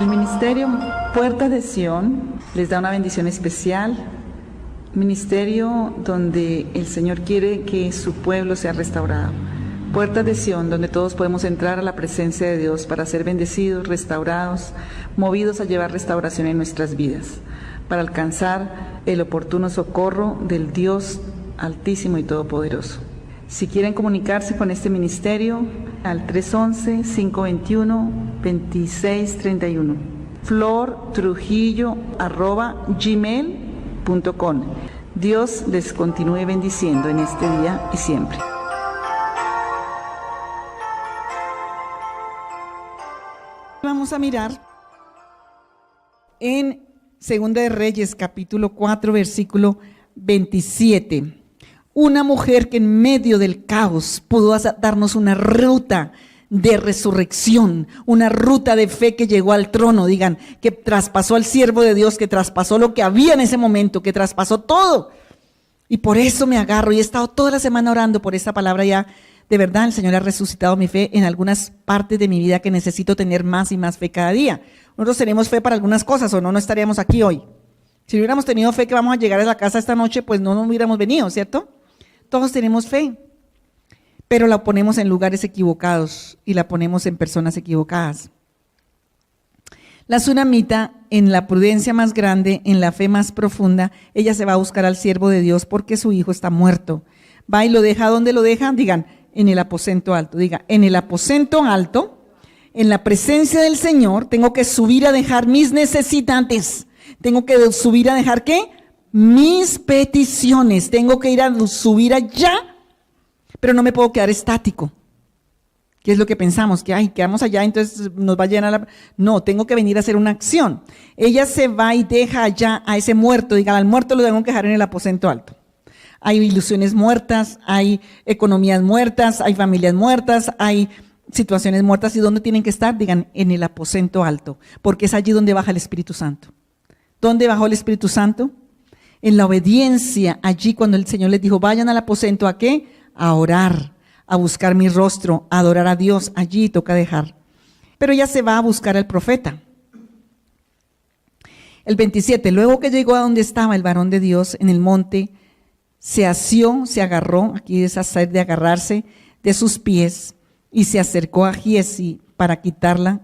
El ministerio Puerta de Sion les da una bendición especial, ministerio donde el Señor quiere que su pueblo sea restaurado. Puerta de Sion, donde todos podemos entrar a la presencia de Dios para ser bendecidos, restaurados, movidos a llevar restauración en nuestras vidas, para alcanzar el oportuno socorro del Dios Altísimo y Todopoderoso. Si quieren comunicarse con este ministerio, al 311-521-2631, flortrujillo@gmail.com. Dios les continúe bendiciendo en este día y siempre. Vamos a mirar en Segunda de Reyes, capítulo 4, versículo 27. Una mujer que en medio del caos pudo darnos una ruta de resurrección, una ruta de fe que llegó al trono, digan, que traspasó al siervo de Dios, que traspasó lo que había en ese momento, que traspasó todo. Y por eso me agarro y he estado toda la semana orando por esta palabra ya. De verdad, el Señor ha resucitado mi fe en algunas partes de mi vida que necesito tener más y más fe cada día. Nosotros tenemos fe para algunas cosas, o no estaríamos aquí hoy. Si no hubiéramos tenido fe que vamos a llegar a la casa esta noche, pues no nos hubiéramos venido, ¿cierto? Todos tenemos fe, pero la ponemos en lugares equivocados y la ponemos en personas equivocadas. La tsunamita, en la prudencia más grande, en la fe más profunda, ella se va a buscar al siervo de Dios porque su hijo está muerto. Va y lo deja, ¿dónde lo deja? Digan, en el aposento alto. Diga, en el aposento alto, en la presencia del Señor, tengo que subir a dejar mis necesidades. Tengo que subir a dejar, ¿qué? Mis peticiones. Tengo que ir a subir allá, pero no me puedo quedar estático. ¿Qué es lo que pensamos? Que, quedamos allá, entonces nos va a llenar la... No, tengo que venir a hacer una acción. Ella se va y deja allá a ese muerto. Diga, al muerto lo tengo que dejar en el aposento alto. Hay ilusiones muertas, hay economías muertas, hay familias muertas, hay situaciones muertas. ¿Y dónde tienen que estar? Digan, en el aposento alto, porque es allí donde baja el Espíritu Santo. ¿Dónde bajó el Espíritu Santo? En la obediencia, allí cuando el Señor les dijo, vayan al aposento, ¿a qué? A orar, a buscar mi rostro, a adorar a Dios. Allí toca dejar. Pero ella se va a buscar al profeta. El 27, luego que llegó a donde estaba el varón de Dios en el monte, se asió, se agarró, aquí es hacer de agarrarse, de sus pies, y se acercó a Giezi para quitarla,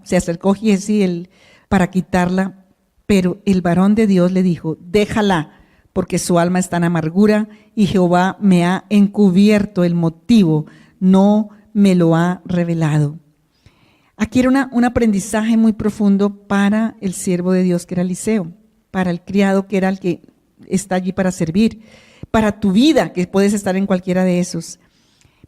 para quitarla, pero el varón de Dios le dijo, déjala, porque su alma está en amargura, y Jehová me ha encubierto el motivo, no me lo ha revelado. Aquí era un aprendizaje muy profundo para el siervo de Dios que era Eliseo, para el criado que era el que está allí para servir, para tu vida, que puedes estar en cualquiera de esos.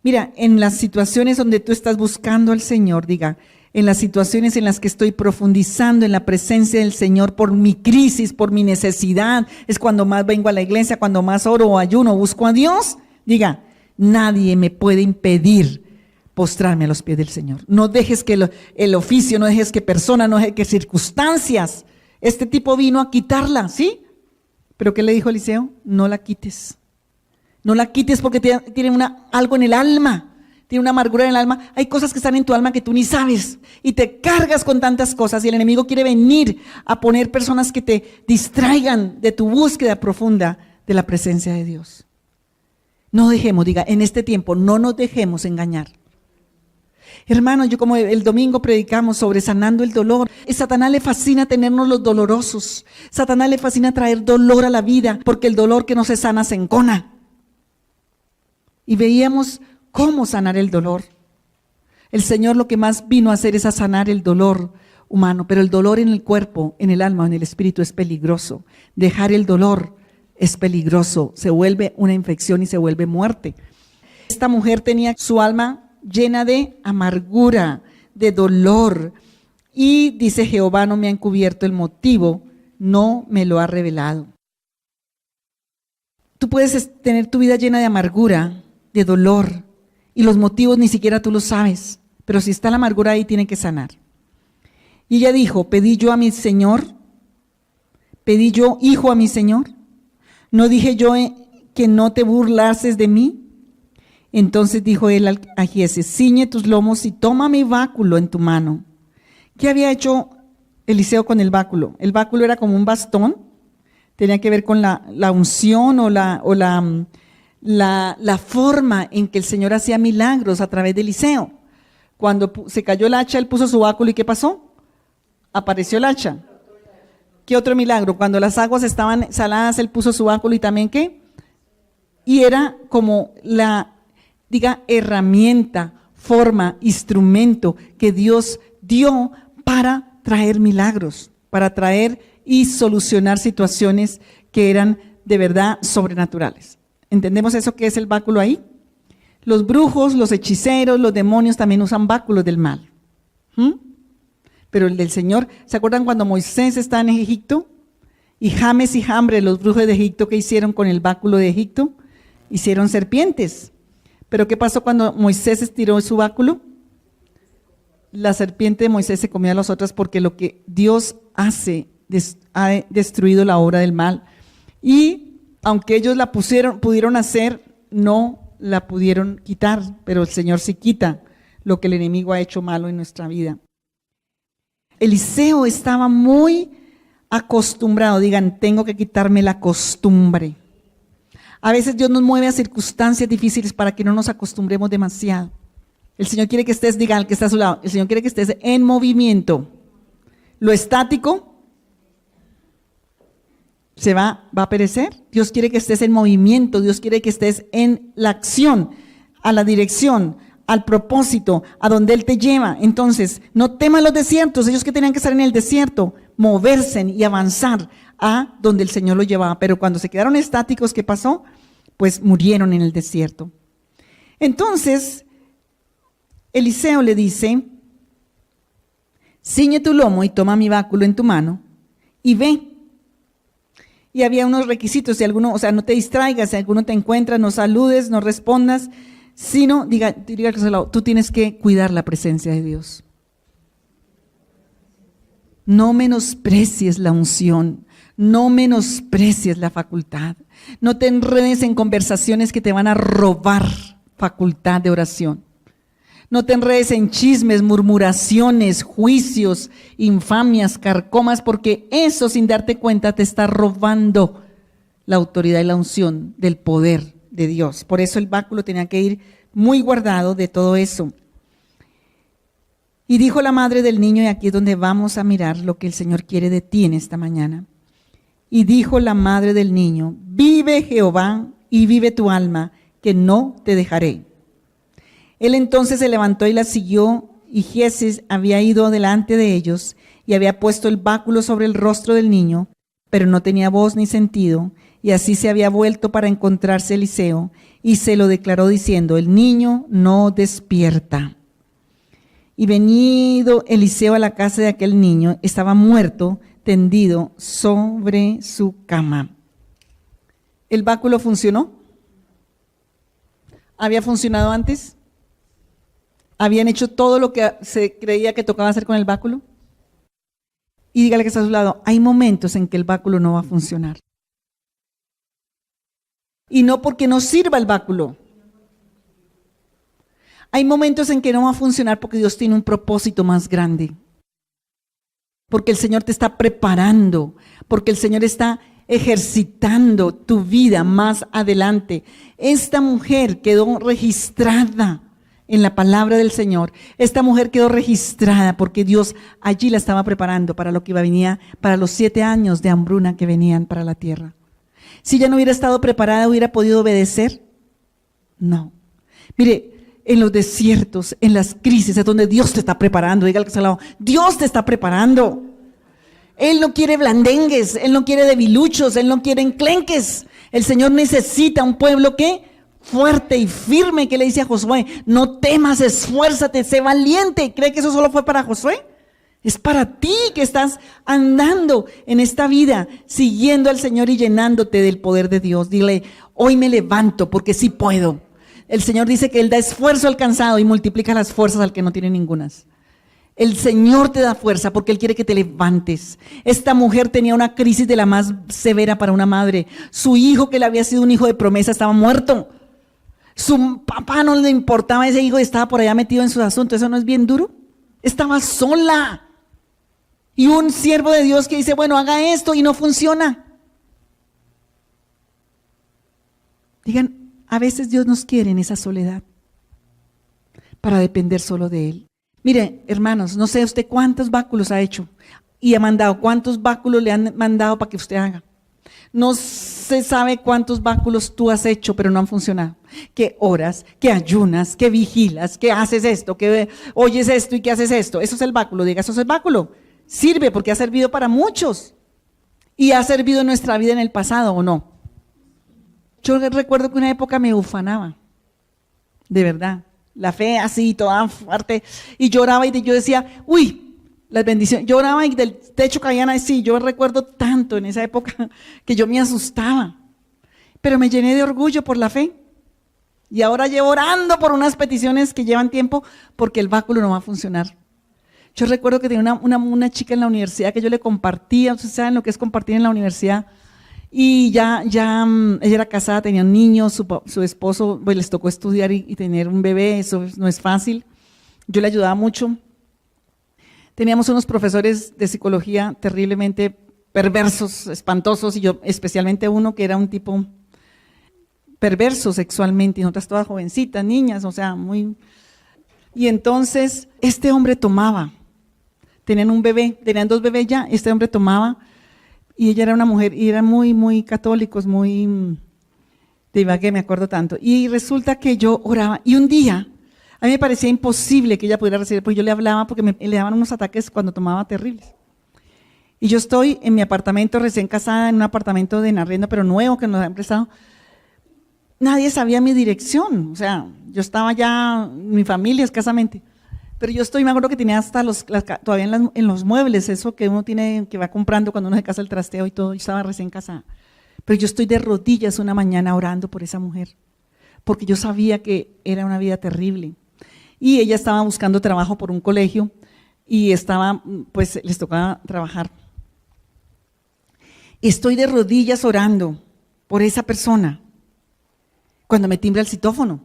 Mira, en las situaciones donde tú estás buscando al Señor, diga, en las situaciones en las que estoy profundizando en la presencia del Señor por mi crisis, por mi necesidad, es cuando más vengo a la iglesia, cuando más oro o ayuno, busco a Dios, diga, nadie me puede impedir postrarme a los pies del Señor. No dejes que el oficio, no dejes que personas, no dejes que circunstancias, este tipo vino a quitarla, ¿sí? ¿Pero qué le dijo Eliseo? No la quites. No la quites porque tiene algo en el alma. Tiene una amargura en el alma. Hay cosas que están en tu alma que tú ni sabes. Y te cargas con tantas cosas. Y el enemigo quiere venir a poner personas que te distraigan de tu búsqueda profunda de la presencia de Dios. No dejemos, diga, en este tiempo no nos dejemos engañar. Hermano, yo como el domingo predicamos sobre sanando el dolor. A Satanás le fascina tenernos los dolorosos. Satanás le fascina traer dolor a la vida, porque el dolor que no se sana se encona. Y veíamos cómo sanar el dolor. El Señor lo que más vino a hacer es a sanar el dolor humano, pero el dolor en el cuerpo, en el alma, en el espíritu es peligroso. Dejar el dolor es peligroso, se vuelve una infección y se vuelve muerte. Esta mujer tenía su alma llena de amargura, de dolor. Y dice, Jehová no me ha encubierto el motivo, no me lo ha revelado. Tú puedes tener tu vida llena de amargura, de dolor, y los motivos ni siquiera tú los sabes. Pero si está la amargura ahí, tiene que sanar. Y ella dijo, ¿pedí yo a mi Señor? ¿Pedí yo hijo a mi Señor? ¿No dije yo que no te burlases de mí? Entonces dijo él a Giezi, ciñe tus lomos y toma mi báculo en tu mano. ¿Qué había hecho Eliseo con el báculo? El báculo era como un bastón, tenía que ver con la unción o la forma en que el Señor hacía milagros a través de Eliseo. Cuando se cayó el hacha, él puso su báculo y ¿qué pasó? Apareció el hacha. ¿Qué otro milagro? Cuando las aguas estaban saladas, él puso su báculo y también ¿qué? Y era como herramienta, forma, instrumento que Dios dio para traer milagros, para traer y solucionar situaciones que eran de verdad sobrenaturales. ¿Entendemos eso que es el báculo ahí? Los brujos, los hechiceros, los demonios también usan báculos del mal. Pero el del Señor, ¿se acuerdan cuando Moisés está en Egipto? Y James y Jambre, los brujos de Egipto, ¿qué hicieron con el báculo de Egipto? Hicieron serpientes. ¿Pero qué pasó cuando Moisés estiró su báculo? La serpiente de Moisés se comió a las otras porque lo que Dios hace ha destruido la obra del mal. Y aunque ellos la pudieron hacer, no la pudieron quitar, pero el Señor sí quita lo que el enemigo ha hecho malo en nuestra vida. Eliseo estaba muy acostumbrado, digan, tengo que quitarme la costumbre. A veces Dios nos mueve a circunstancias difíciles para que no nos acostumbremos demasiado. El Señor quiere que estés, diga al que está a su lado, el Señor quiere que estés en movimiento. Lo estático va a perecer. Dios quiere que estés en movimiento, Dios quiere que estés en la acción, a la dirección, al propósito, a donde Él te lleva. Entonces, no teman los desiertos, ellos que tenían que estar en el desierto, moverse y avanzar a donde el Señor los llevaba. Pero cuando se quedaron estáticos, ¿qué pasó? Pues murieron en el desierto. Entonces, Eliseo le dice, ciñe tu lomo y toma mi báculo en tu mano y ve. Y había unos requisitos, si alguno, no te distraigas, si alguno te encuentra, no saludes, no respondas, sino, diga tú tienes que cuidar la presencia de Dios. No menosprecies la unción, no menosprecies la facultad, no te enredes en conversaciones que te van a robar facultad de oración. No te enredes en chismes, murmuraciones, juicios, infamias, carcomas, porque eso sin darte cuenta te está robando la autoridad y la unción del poder de Dios. Por eso el báculo tenía que ir muy guardado de todo eso. Y dijo la madre del niño, y aquí es donde vamos a mirar lo que el Señor quiere de ti en esta mañana. Y dijo la madre del niño, vive Jehová y vive tu alma, que no te dejaré. Él entonces se levantó y la siguió, y Giesi había ido delante de ellos y había puesto el báculo sobre el rostro del niño, pero no tenía voz ni sentido, y así se había vuelto para encontrarse Eliseo, y se lo declaró diciendo, el niño no despierta. Y venido Eliseo a la casa de aquel niño, estaba muerto, tendido sobre su cama. ¿El báculo funcionó? ¿Había funcionado antes? ¿Habían hecho todo lo que se creía que tocaba hacer con el báculo? Y dígale que está a su lado, hay momentos en que el báculo no va a funcionar. Y no porque no sirva el báculo. Hay momentos en que no va a funcionar porque Dios tiene un propósito más grande. Porque el Señor te está preparando, porque el Señor está ejercitando tu vida más adelante. Esta mujer quedó registrada en la palabra del Señor. Esta mujer quedó registrada porque Dios allí la estaba preparando para lo que iba a venir, para los 7 años de hambruna que venían para la tierra. Si ella no hubiera estado preparada, ¿hubiera podido obedecer? No. Mire, en los desiertos, en las crisis, es donde Dios te está preparando. Diga al que está al lado, Dios te está preparando. Él no quiere blandengues, Él no quiere debiluchos, Él no quiere enclenques. El Señor necesita un pueblo que fuerte y firme, que le dice a Josué, no temas, esfuérzate, sé valiente. ¿Cree que eso solo fue para Josué? Es para ti que estás andando en esta vida, siguiendo al Señor y llenándote del poder de Dios. Dile, hoy me levanto porque sí puedo. El Señor dice que Él da esfuerzo al cansado y multiplica las fuerzas al que no tiene ningunas. El Señor te da fuerza porque Él quiere que te levantes. Esta mujer tenía una crisis de la más severa para una madre. Su hijo, que le había sido un hijo de promesa, estaba muerto. Su papá no le importaba ese hijo y estaba por allá metido en sus asuntos. ¿Eso no es bien duro? Estaba sola. Y un siervo de Dios que dice, bueno, haga esto y no funciona. Digan, a veces Dios nos quiere en esa soledad para depender solo de Él. Mire, hermanos, no sé usted cuántos báculos ha hecho y ha mandado, cuántos báculos le han mandado para que usted haga. No se sabe cuántos báculos tú has hecho, pero no han funcionado. Que oras, que ayunas, que vigilas, que haces esto, que oyes esto y que haces esto. Eso es el báculo, diga, eso es el báculo. Sirve porque ha servido para muchos y ha servido en nuestra vida en el pasado, ¿o no? Yo recuerdo que una época me ufanaba, de verdad, la fe así, toda fuerte, y lloraba y yo decía, uy, las bendiciones, lloraba y del techo caían así. Yo recuerdo tanto en esa época que yo me asustaba, pero me llené de orgullo por la fe. Y ahora llevo orando por unas peticiones que llevan tiempo porque el báculo no va a funcionar. Yo recuerdo que tenía una chica en la universidad que yo le compartía, ustedes saben lo que es compartir en la universidad, y ya ella era casada, tenía un niño, su esposo pues, les tocó estudiar y tener un bebé, eso no es fácil. Yo le ayudaba mucho. Teníamos unos profesores de psicología terriblemente perversos, espantosos, y yo especialmente uno que era un tipo perverso sexualmente, y nosotras todas jovencitas, niñas, o sea, muy... Y entonces este hombre tomaba, tenían un bebé, tenían 2 bebés ya, este hombre tomaba, y ella era una mujer, y eran muy, muy católicos, muy... de Ibagué, me acuerdo tanto. Y resulta que yo oraba, y un día, a mí me parecía imposible que ella pudiera recibir, porque yo le hablaba, porque le daban unos ataques cuando tomaba terribles. Y yo estoy en mi apartamento, recién casada, en un apartamento de arriendo, pero nuevo, que nos han prestado. Nadie sabía mi dirección, o sea, yo estaba ya, mi familia escasamente, pero yo me acuerdo que tenía hasta todavía en los muebles, eso que uno tiene, que va comprando cuando uno se casa el trasteo y todo, yo estaba recién casada. Pero yo estoy de rodillas una mañana orando por esa mujer, porque yo sabía que era una vida terrible. Y ella estaba buscando trabajo por un colegio y pues les tocaba trabajar. Estoy de rodillas orando por esa persona. Cuando me timbra el citófono,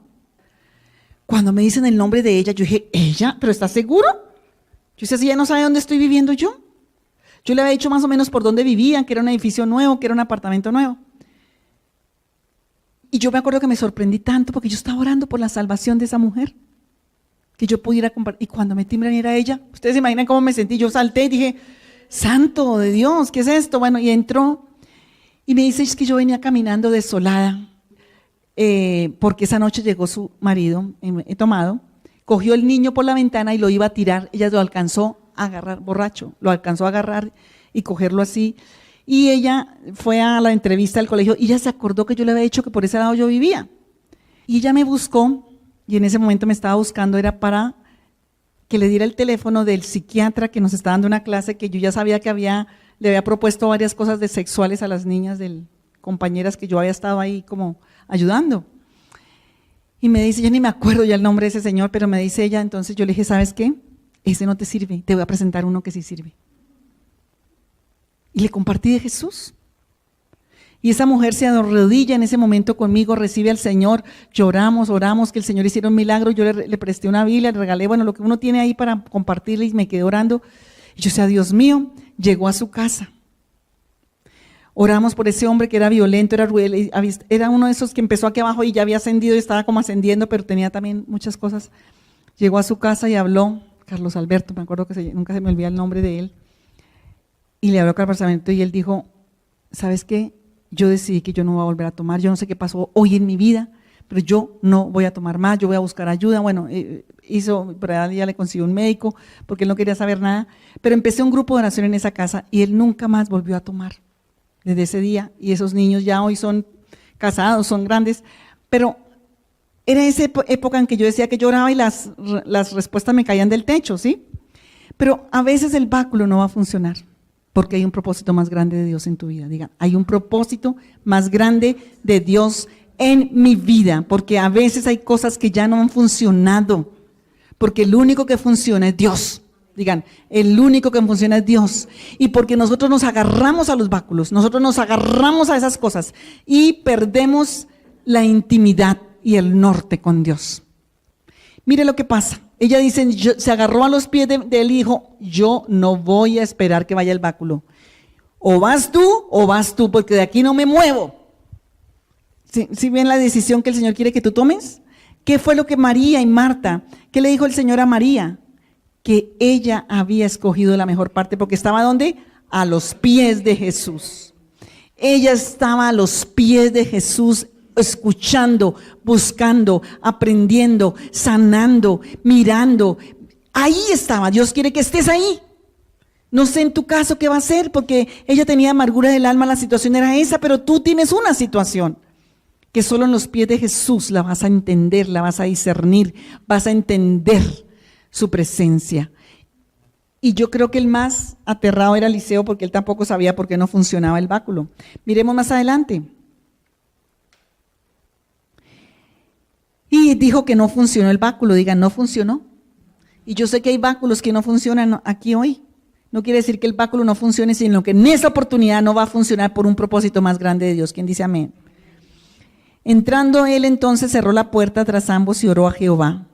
cuando me dicen el nombre de ella, yo dije, ¿ella? ¿Pero estás seguro? Yo decía, si ella no sabe dónde estoy viviendo yo. Yo le había dicho más o menos por dónde vivían, que era un edificio nuevo, que era un apartamento nuevo. Y yo me acuerdo que me sorprendí tanto porque yo estaba orando por la salvación de esa mujer, que yo pudiera compartir. Y cuando me timbran y era ella, ustedes se imaginan cómo me sentí. Yo salté y dije, santo de Dios, ¿qué es esto? Bueno, y entró y me dice, es que yo venía caminando desolada. Porque esa noche llegó su marido, tomado, cogió el niño por la ventana y lo iba a tirar. Ella lo alcanzó a agarrar, borracho, lo alcanzó a agarrar y cogerlo así. Y ella fue a la entrevista del colegio y ella se acordó que yo le había dicho que por ese lado yo vivía. Y ella me buscó, y en ese momento me estaba buscando, era para que le diera el teléfono del psiquiatra que nos estaba dando una clase, que yo ya sabía que le había propuesto varias cosas de sexuales a las niñas, compañeras que yo había estado ahí como ayudando. Y me dice, yo ni me acuerdo ya el nombre de ese señor, pero me dice ella, entonces yo le dije, ¿sabes qué? Ese no te sirve, te voy a presentar uno que sí sirve. Y le compartí de Jesús. Y esa mujer se arrodilla en ese momento conmigo, recibe al Señor, lloramos, oramos, que el Señor hiciera un milagro, yo le presté una Biblia, le regalé, bueno, lo que uno tiene ahí para compartirle, y me quedé orando. Y yo decía, Dios mío, llegó a su casa. Oramos por ese hombre que era violento, era uno de esos que empezó aquí abajo y ya había ascendido y estaba como ascendiendo, pero tenía también muchas cosas. Llegó a su casa y habló, Carlos Alberto, me acuerdo que nunca se me olvida el nombre de él, y le habló a Carlos Alberto y él dijo, ¿sabes qué? Yo decidí que yo no voy a volver a tomar, yo no sé qué pasó hoy en mi vida, pero yo no voy a tomar más, yo voy a buscar ayuda. Bueno, pero ya le consiguió un médico porque él no quería saber nada, pero empecé un grupo de oración en esa casa y él nunca más volvió a tomar. Desde ese día, y esos niños ya hoy son casados, son grandes, pero era esa época en que yo decía que lloraba y las respuestas me caían del techo, ¿sí? Pero a veces el báculo no va a funcionar, porque hay un propósito más grande de Dios en tu vida. Digan, hay un propósito más grande de Dios en mi vida, porque a veces hay cosas que ya no han funcionado, porque el único que funciona es Dios. Digan, el único que funciona es Dios. Y porque nosotros nos agarramos a los báculos, nosotros nos agarramos a esas cosas y perdemos la intimidad y el norte con Dios. Mire lo que pasa. Ella dice, se agarró a los pies de él y dijo, yo no voy a esperar que vaya el báculo. O vas tú, porque de aquí no me muevo. ¿Sí ven la decisión que el Señor quiere que tú tomes? ¿Qué fue lo que María y Marta, qué le dijo el Señor a María? Que ella había escogido la mejor parte, porque estaba ¿dónde? A los pies de Jesús. Ella estaba a los pies de Jesús, escuchando, buscando, aprendiendo, sanando, mirando. Ahí estaba. Dios quiere que estés ahí. No sé en tu caso qué va a ser, porque ella tenía amargura del alma, la situación era esa, pero tú tienes una situación que solo en los pies de Jesús la vas a entender, la vas a discernir, vas a entender su presencia. Y yo creo que el más aterrado era Eliseo, porque él tampoco sabía por qué no funcionaba el báculo. Miremos más adelante. Y dijo que no funcionó el báculo, digan, no funcionó. Y yo sé que hay báculos que no funcionan aquí hoy. No quiere decir que el báculo no funcione, sino que en esa oportunidad no va a funcionar por un propósito más grande de Dios. ¿Quién dice amén? Entrando él entonces cerró la puerta tras ambos y oró a Jehová.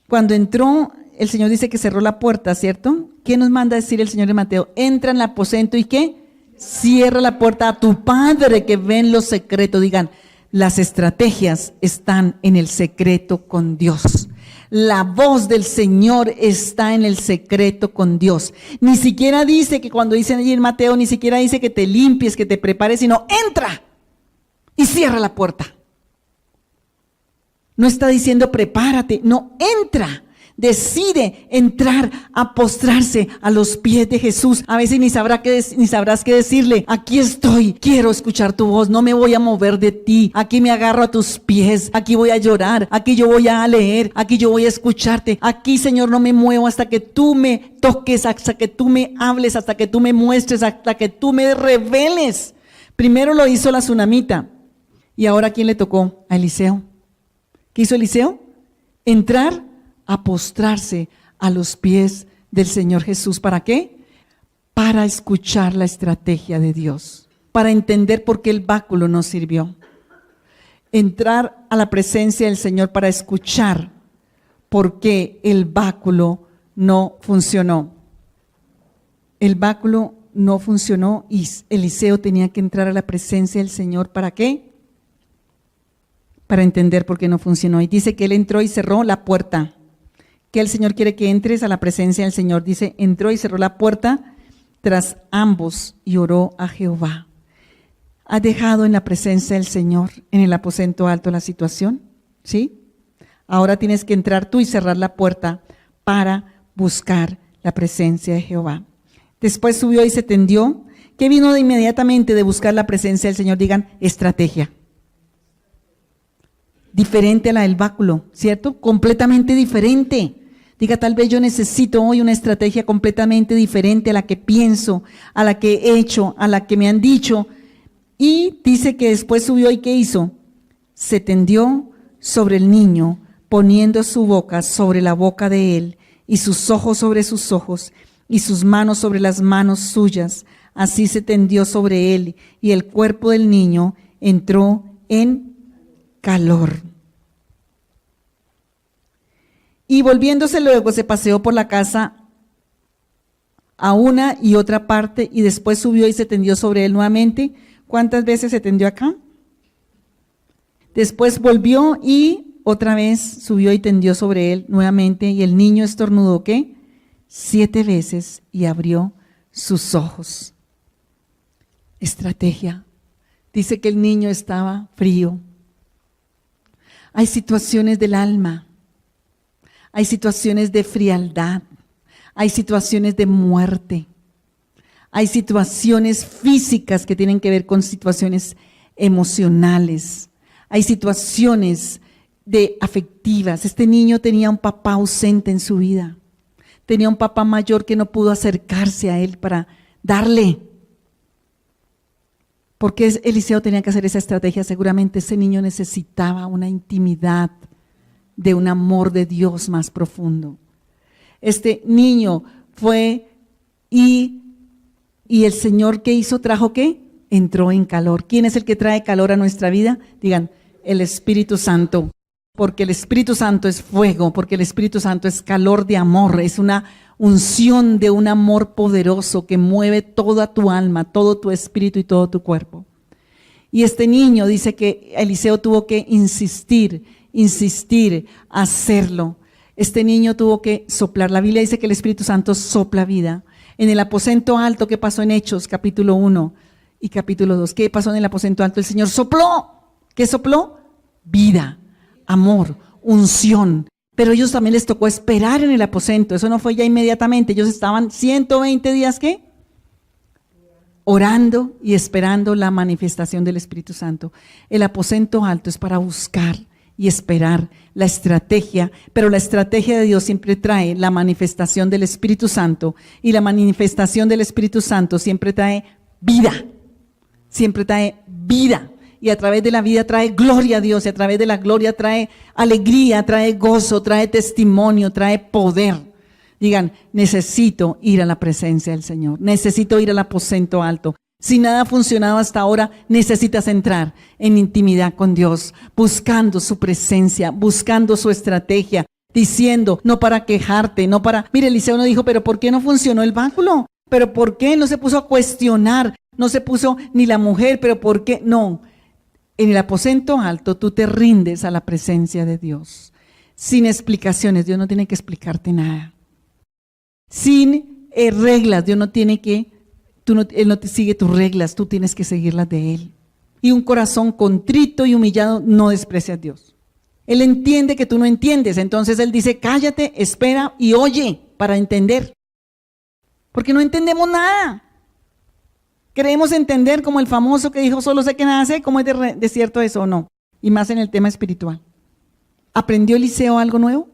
Cuando entró, el Señor dice que cerró la puerta, ¿cierto? ¿Qué nos manda a decir el Señor en Mateo? Entra en el aposento y ¿qué? Cierra la puerta a tu Padre que ve en lo secreto. Digan, las estrategias están en el secreto con Dios. La voz del Señor está en el secreto con Dios. Ni siquiera dice que cuando dicen allí en Mateo, ni siquiera dice que te limpies, que te prepares, sino entra y cierra la puerta. No está diciendo prepárate, no, entra. Decide entrar a postrarse a los pies de Jesús. A veces ni sabrás qué decirle. Aquí estoy, quiero escuchar tu voz, no me voy a mover de ti. Aquí me agarro a tus pies, aquí voy a llorar, aquí yo voy a leer, aquí yo voy a escucharte. Aquí, Señor, no me muevo hasta que tú me toques, hasta que tú me hables, hasta que tú me muestres, hasta que tú me reveles. Primero lo hizo la tsunamita. ¿Y ahora quién le tocó? A Eliseo. ¿Qué hizo Eliseo? Entrar a postrarse a los pies del Señor Jesús. ¿Para qué? Para escuchar la estrategia de Dios, para entender por qué el báculo no sirvió. Entrar a la presencia del Señor para escuchar por qué el báculo no funcionó. El báculo no funcionó y Eliseo tenía que entrar a la presencia del Señor. ¿Para qué? Para entender por qué no funcionó. Y dice que él entró y cerró la puerta. Que el Señor quiere que entres a la presencia del Señor. Dice, entró y cerró la puerta tras ambos y oró a Jehová. ¿Has dejado en la presencia del Señor, en el aposento alto, la situación? ¿Sí? Ahora tienes que entrar tú y cerrar la puerta para buscar la presencia de Jehová. Después subió y se tendió. ¿Qué vino de inmediatamente de buscar la presencia del Señor? Digan, estrategia. Diferente a la del báculo, ¿cierto? Completamente diferente. Diga, tal vez yo necesito hoy una estrategia completamente diferente a la que pienso, a la que he hecho, a la que me han dicho. Y dice que después subió y ¿qué hizo? Se tendió sobre el niño, poniendo su boca sobre la boca de él, y sus ojos sobre sus ojos, y sus manos sobre las manos suyas. Así se tendió sobre él, y el cuerpo del niño entró en calor. Y volviéndose luego se paseó por la casa a una y otra parte y después subió y se tendió sobre él nuevamente. ¿Cuántas veces se tendió acá? Después volvió y otra vez subió y tendió sobre él nuevamente y el niño estornudó, ¿qué? 7 veces y abrió sus ojos. Estrategia. Dice que el niño estaba frío. Hay situaciones del alma. Hay situaciones de frialdad, hay situaciones de muerte, hay situaciones físicas que tienen que ver con situaciones emocionales, hay situaciones afectivas. Este niño tenía un papá ausente en su vida, tenía un papá mayor que no pudo acercarse a él para darle. ¿Por qué Eliseo tenía que hacer esa estrategia? Seguramente ese niño necesitaba una intimidad de un amor de Dios más profundo. Este niño fue y el Señor ¿qué hizo? ¿Trajo qué? Entró en calor. ¿Quién es el que trae calor a nuestra vida? Digan, el Espíritu Santo. porque el Espíritu Santo es fuego, porque el Espíritu Santo es calor de amor, es una unción de un amor poderoso que mueve toda tu alma, todo tu espíritu y todo tu cuerpo. Y este niño dice que Eliseo tuvo que insistir, hacerlo. Este niño tuvo que soplar. La Biblia dice que el Espíritu Santo sopla vida. En el aposento alto, ¿qué pasó en Hechos? Capítulo 1 y capítulo 2. ¿Qué pasó en el aposento alto? El Señor sopló. ¿Qué sopló? Vida, amor, unción. Pero a ellos también les tocó esperar en el aposento. Eso no fue ya inmediatamente. Ellos estaban 120 días, ¿qué? Orando y esperando la manifestación del Espíritu Santo. El aposento alto es para buscar y esperar la estrategia, pero la estrategia de Dios siempre trae la manifestación del Espíritu Santo, y la manifestación del Espíritu Santo siempre trae vida, y a través de la vida trae gloria a Dios, y a través de la gloria trae alegría, trae gozo, trae testimonio, trae poder. Digan, necesito ir a la presencia del Señor, necesito ir al aposento alto. Si nada ha funcionado hasta ahora, necesitas entrar en intimidad con Dios, buscando su presencia, buscando su estrategia, diciendo, no para quejarte, no para... Mire, Eliseo no dijo, pero ¿por qué no funcionó el báculo? ¿Pero por qué? No se puso a cuestionar, no se puso ni la mujer, pero ¿por qué? No, en el aposento alto tú te rindes a la presencia de Dios, sin explicaciones. Dios no tiene que explicarte nada. Sin reglas, Dios no tiene que... Él no te sigue tus reglas, tú tienes que seguirlas de Él. Y un corazón contrito y humillado no desprecia a Dios. Él entiende que tú no entiendes, entonces Él dice, cállate, espera y oye para entender. Porque no entendemos nada. Queremos entender como el famoso que dijo, solo sé que nada sé, ¿cómo es de cierto eso o no? Y más en el tema espiritual. ¿Aprendió Eliseo algo nuevo?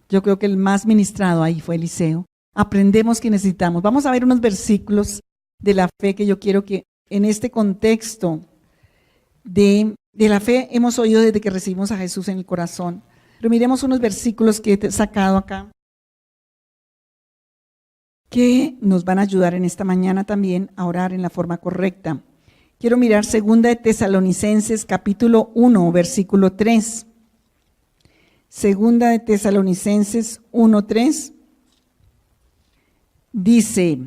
Yo creo que el más ministrado ahí fue Eliseo. Aprendemos que necesitamos. Vamos a ver unos versículos de la fe que yo quiero que en este contexto de la fe hemos oído desde que recibimos a Jesús en el corazón. Pero miremos unos versículos que he sacado acá que nos van a ayudar en esta mañana también a orar en la forma correcta. Quiero mirar 2 de Tesalonicenses capítulo 1, versículo 3. 2 de Tesalonicenses 1, 3. Dice,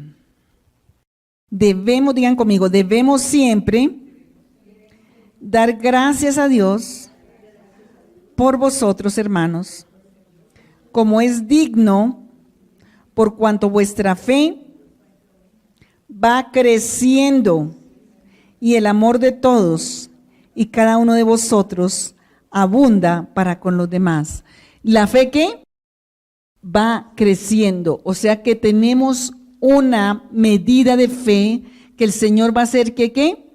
digan conmigo, debemos siempre dar gracias a Dios por vosotros, hermanos, como es digno, por cuanto vuestra fe va creciendo y el amor de todos y cada uno de vosotros abunda para con los demás. ¿La fe qué? Va creciendo, o sea que tenemos una medida de fe que el Señor va a hacer que ¿qué?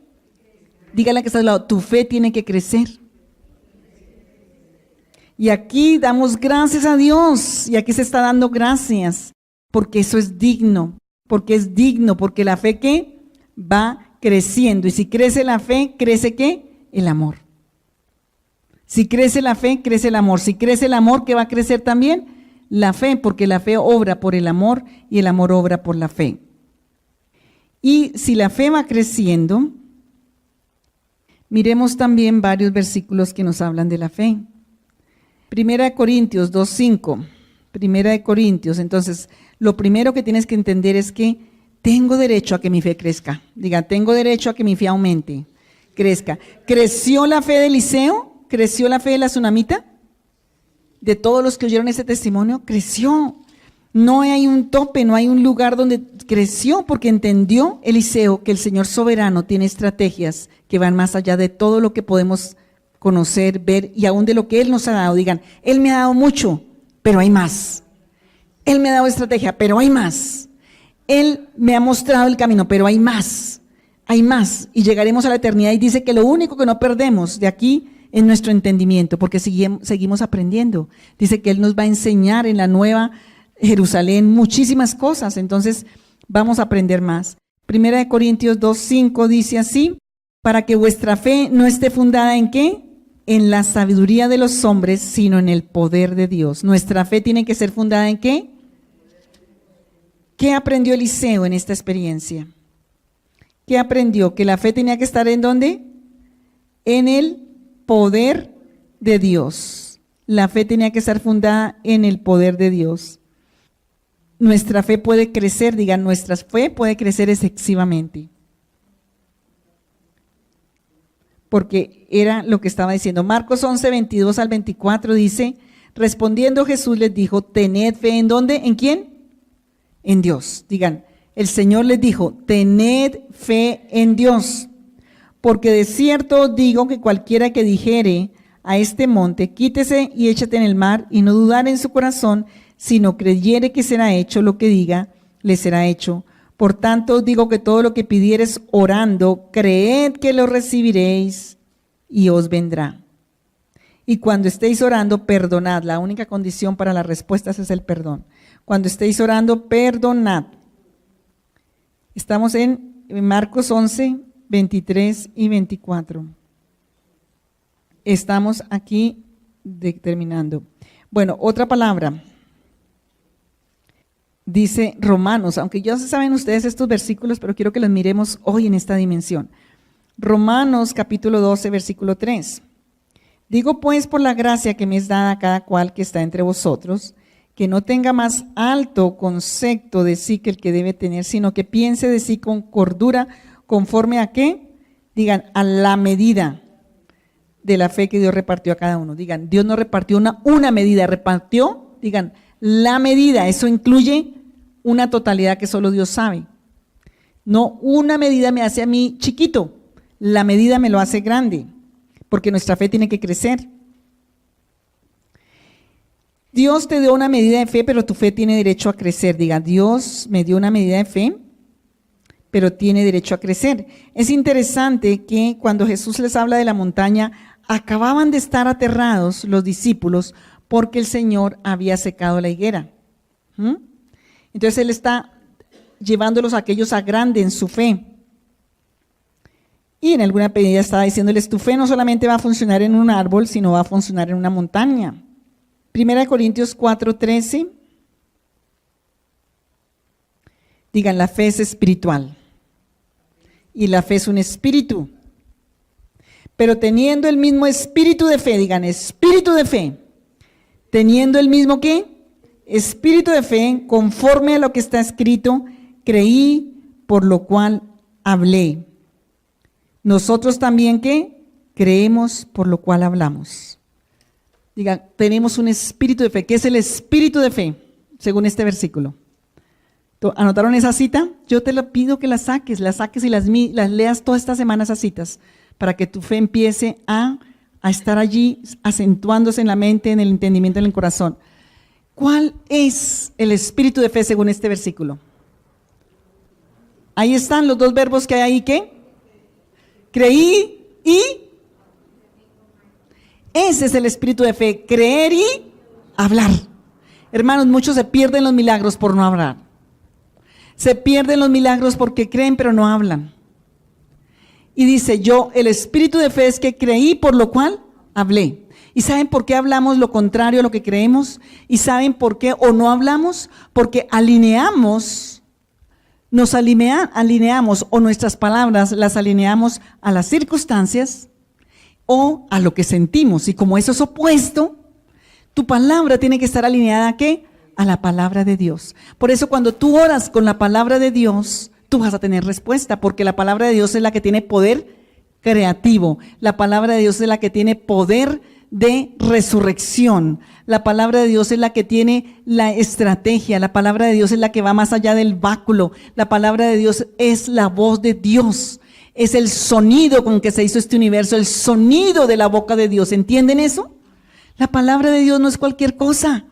Dígale que está al lado, tu fe tiene que crecer. Y aquí damos gracias a Dios, y aquí se está dando gracias, porque eso es digno, porque la fe ¿qué? Va creciendo, y si crece la fe, ¿crece qué? El amor. Si crece la fe, crece el amor. Si crece el amor, ¿qué va a crecer también? La fe, porque la fe obra por el amor y el amor obra por la fe. Y si la fe va creciendo, miremos también varios versículos que nos hablan de la fe. 1 Corintios 2:5. 1 Corintios. Entonces, lo primero que tienes que entender es que tengo derecho a que mi fe crezca. Diga, tengo derecho a que mi fe aumente, crezca. ¿Creció la fe de Eliseo? ¿Creció la fe de la tsunamita? De todos los que oyeron ese testimonio, creció. No hay un tope, no hay un lugar donde creció, porque entendió Eliseo que el Señor soberano tiene estrategias que van más allá de todo lo que podemos conocer, ver y aún de lo que Él nos ha dado. Digan, Él me ha dado mucho, pero hay más. Él me ha dado estrategia, pero hay más. Él me ha mostrado el camino, pero hay más. Hay más. Y llegaremos a la eternidad, y dice que lo único que no perdemos de aquí en nuestro entendimiento, porque seguimos aprendiendo. Dice que Él nos va a enseñar en la nueva Jerusalén muchísimas cosas, entonces vamos a aprender más. 1 Corintios 2:5 dice así, para que vuestra fe no esté fundada ¿en qué? En la sabiduría de los hombres, sino en el poder de Dios. Nuestra fe tiene que ser fundada ¿en qué? ¿Qué aprendió Eliseo en esta experiencia? ¿Qué aprendió? Que la fe tenía que estar ¿en dónde? En el poder de Dios. La fe tenía que estar fundada en el poder de Dios. Nuestra fe puede crecer, digan, nuestra fe puede crecer excesivamente. Porque era lo que estaba diciendo. Marcos 11, 22 al 24 dice, respondiendo Jesús les dijo, tened fe, ¿en dónde? ¿En quién? En Dios. Digan, el Señor les dijo, tened fe en Dios. Porque de cierto os digo que cualquiera que dijere a este monte, quítese y échate en el mar, y no dudar en su corazón, sino creyere que será hecho lo que diga, le será hecho. Por tanto os digo que todo lo que pidiereis orando, creed que lo recibiréis y os vendrá. Y cuando estéis orando, perdonad. La única condición para las respuestas es el perdón. Cuando estéis orando, perdonad. Estamos en Marcos 11, 23 y 24. Estamos aquí terminando. Bueno, otra palabra. Dice Romanos, aunque ya saben ustedes estos versículos, pero quiero que los miremos hoy en esta dimensión. Romanos capítulo 12, versículo 3. Digo pues por la gracia que me es dada a cada cual que está entre vosotros, que no tenga más alto concepto de sí que el que debe tener, sino que piense de sí con cordura, conforme a qué, digan, a la medida de la fe que Dios repartió a cada uno. Digan, Dios no repartió una medida, repartió, digan, la medida. Eso incluye una totalidad que solo Dios sabe. No, una medida me hace a mí chiquito, la medida me lo hace grande, porque nuestra fe tiene que crecer. Dios te dio una medida de fe, pero tu fe tiene derecho a crecer. Diga, Dios me dio una medida de fe, pero tiene derecho a crecer. Es interesante que cuando Jesús les habla de la montaña, acababan de estar aterrados los discípulos porque el Señor había secado la higuera. Entonces Él está llevándolos a aquellos a grande en su fe. Y en alguna medida estaba diciéndoles, tu fe no solamente va a funcionar en un árbol, sino va a funcionar en una montaña. 1 Corintios 4:13. Digan, la fe es espiritual. Y la fe es un espíritu. Pero teniendo el mismo espíritu de fe, digan, espíritu de fe. Teniendo el mismo ¿qué? Espíritu de fe, conforme a lo que está escrito, creí, por lo cual hablé. Nosotros también ¿qué? Creemos, por lo cual hablamos. Digan, tenemos un espíritu de fe. ¿Qué es el espíritu de fe? Según este versículo. ¿Anotaron esa cita? Yo te lo pido que la saques y las leas toda esta semana esas citas, para que tu fe empiece a estar allí, acentuándose en la mente, en el entendimiento, en el corazón. ¿Cuál es el espíritu de fe según este versículo? Ahí están los dos verbos que hay ahí, ¿qué? Creí y... Ese es el espíritu de fe, creer y hablar. Hermanos, muchos se pierden los milagros por no hablar. Se pierden los milagros porque creen pero no hablan. Y dice, el espíritu de fe es que creí, por lo cual hablé. ¿Y saben por qué hablamos lo contrario a lo que creemos? ¿Y saben por qué o no hablamos? Porque nos alineamos o nuestras palabras las alineamos a las circunstancias o a lo que sentimos. Y como eso es opuesto, tu palabra tiene que estar alineada ¿a qué? A la palabra de Dios. Por eso cuando tú oras con la palabra de Dios, tú vas a tener respuesta, porque la palabra de Dios es la que tiene poder creativo. La palabra de Dios es la que tiene poder de resurrección. La palabra de Dios es la que tiene la estrategia. La palabra de Dios es la que va más allá del báculo. La palabra de Dios es la voz de Dios. Es el sonido con que se hizo este universo, el sonido de la boca de Dios. ¿Entienden eso? La palabra de Dios no es cualquier cosa.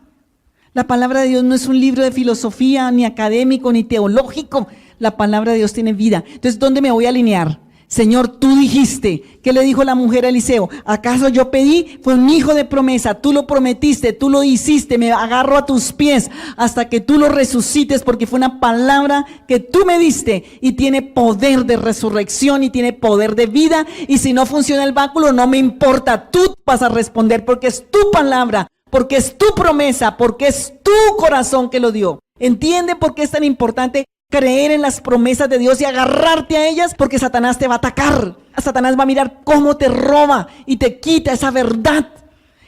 La palabra de Dios no es un libro de filosofía, ni académico, ni teológico. La palabra de Dios tiene vida. Entonces, ¿dónde me voy a alinear? Señor, tú dijiste, ¿qué le dijo la mujer a Eliseo? ¿Acaso yo pedí? Fue un hijo de promesa, tú lo prometiste, tú lo hiciste, me agarro a tus pies hasta que tú lo resucites, porque fue una palabra que tú me diste y tiene poder de resurrección y tiene poder de vida, y si no funciona el báculo, no me importa, tú vas a responder porque es tu palabra, porque es tu promesa, porque es tu corazón que lo dio. ¿Entiende por qué es tan importante creer en las promesas de Dios y agarrarte a ellas? Porque Satanás te va a atacar. Satanás va a mirar cómo te roba y te quita esa verdad.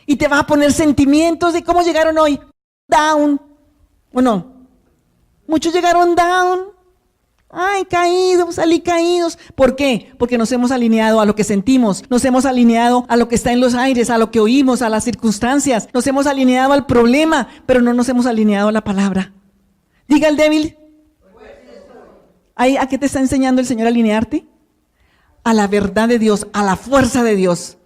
Y te va a poner sentimientos de cómo llegaron hoy. Down. ¿O no? Muchos llegaron down. Ay, caídos, salí caídos. ¿Por qué? Porque nos hemos alineado a lo que sentimos, nos hemos alineado a lo que está en los aires, a lo que oímos, a las circunstancias, nos hemos alineado al problema, pero no nos hemos alineado a la palabra. Diga el débil. ¿A qué te está enseñando el Señor a alinearte? A la verdad de Dios, a la fuerza de Dios.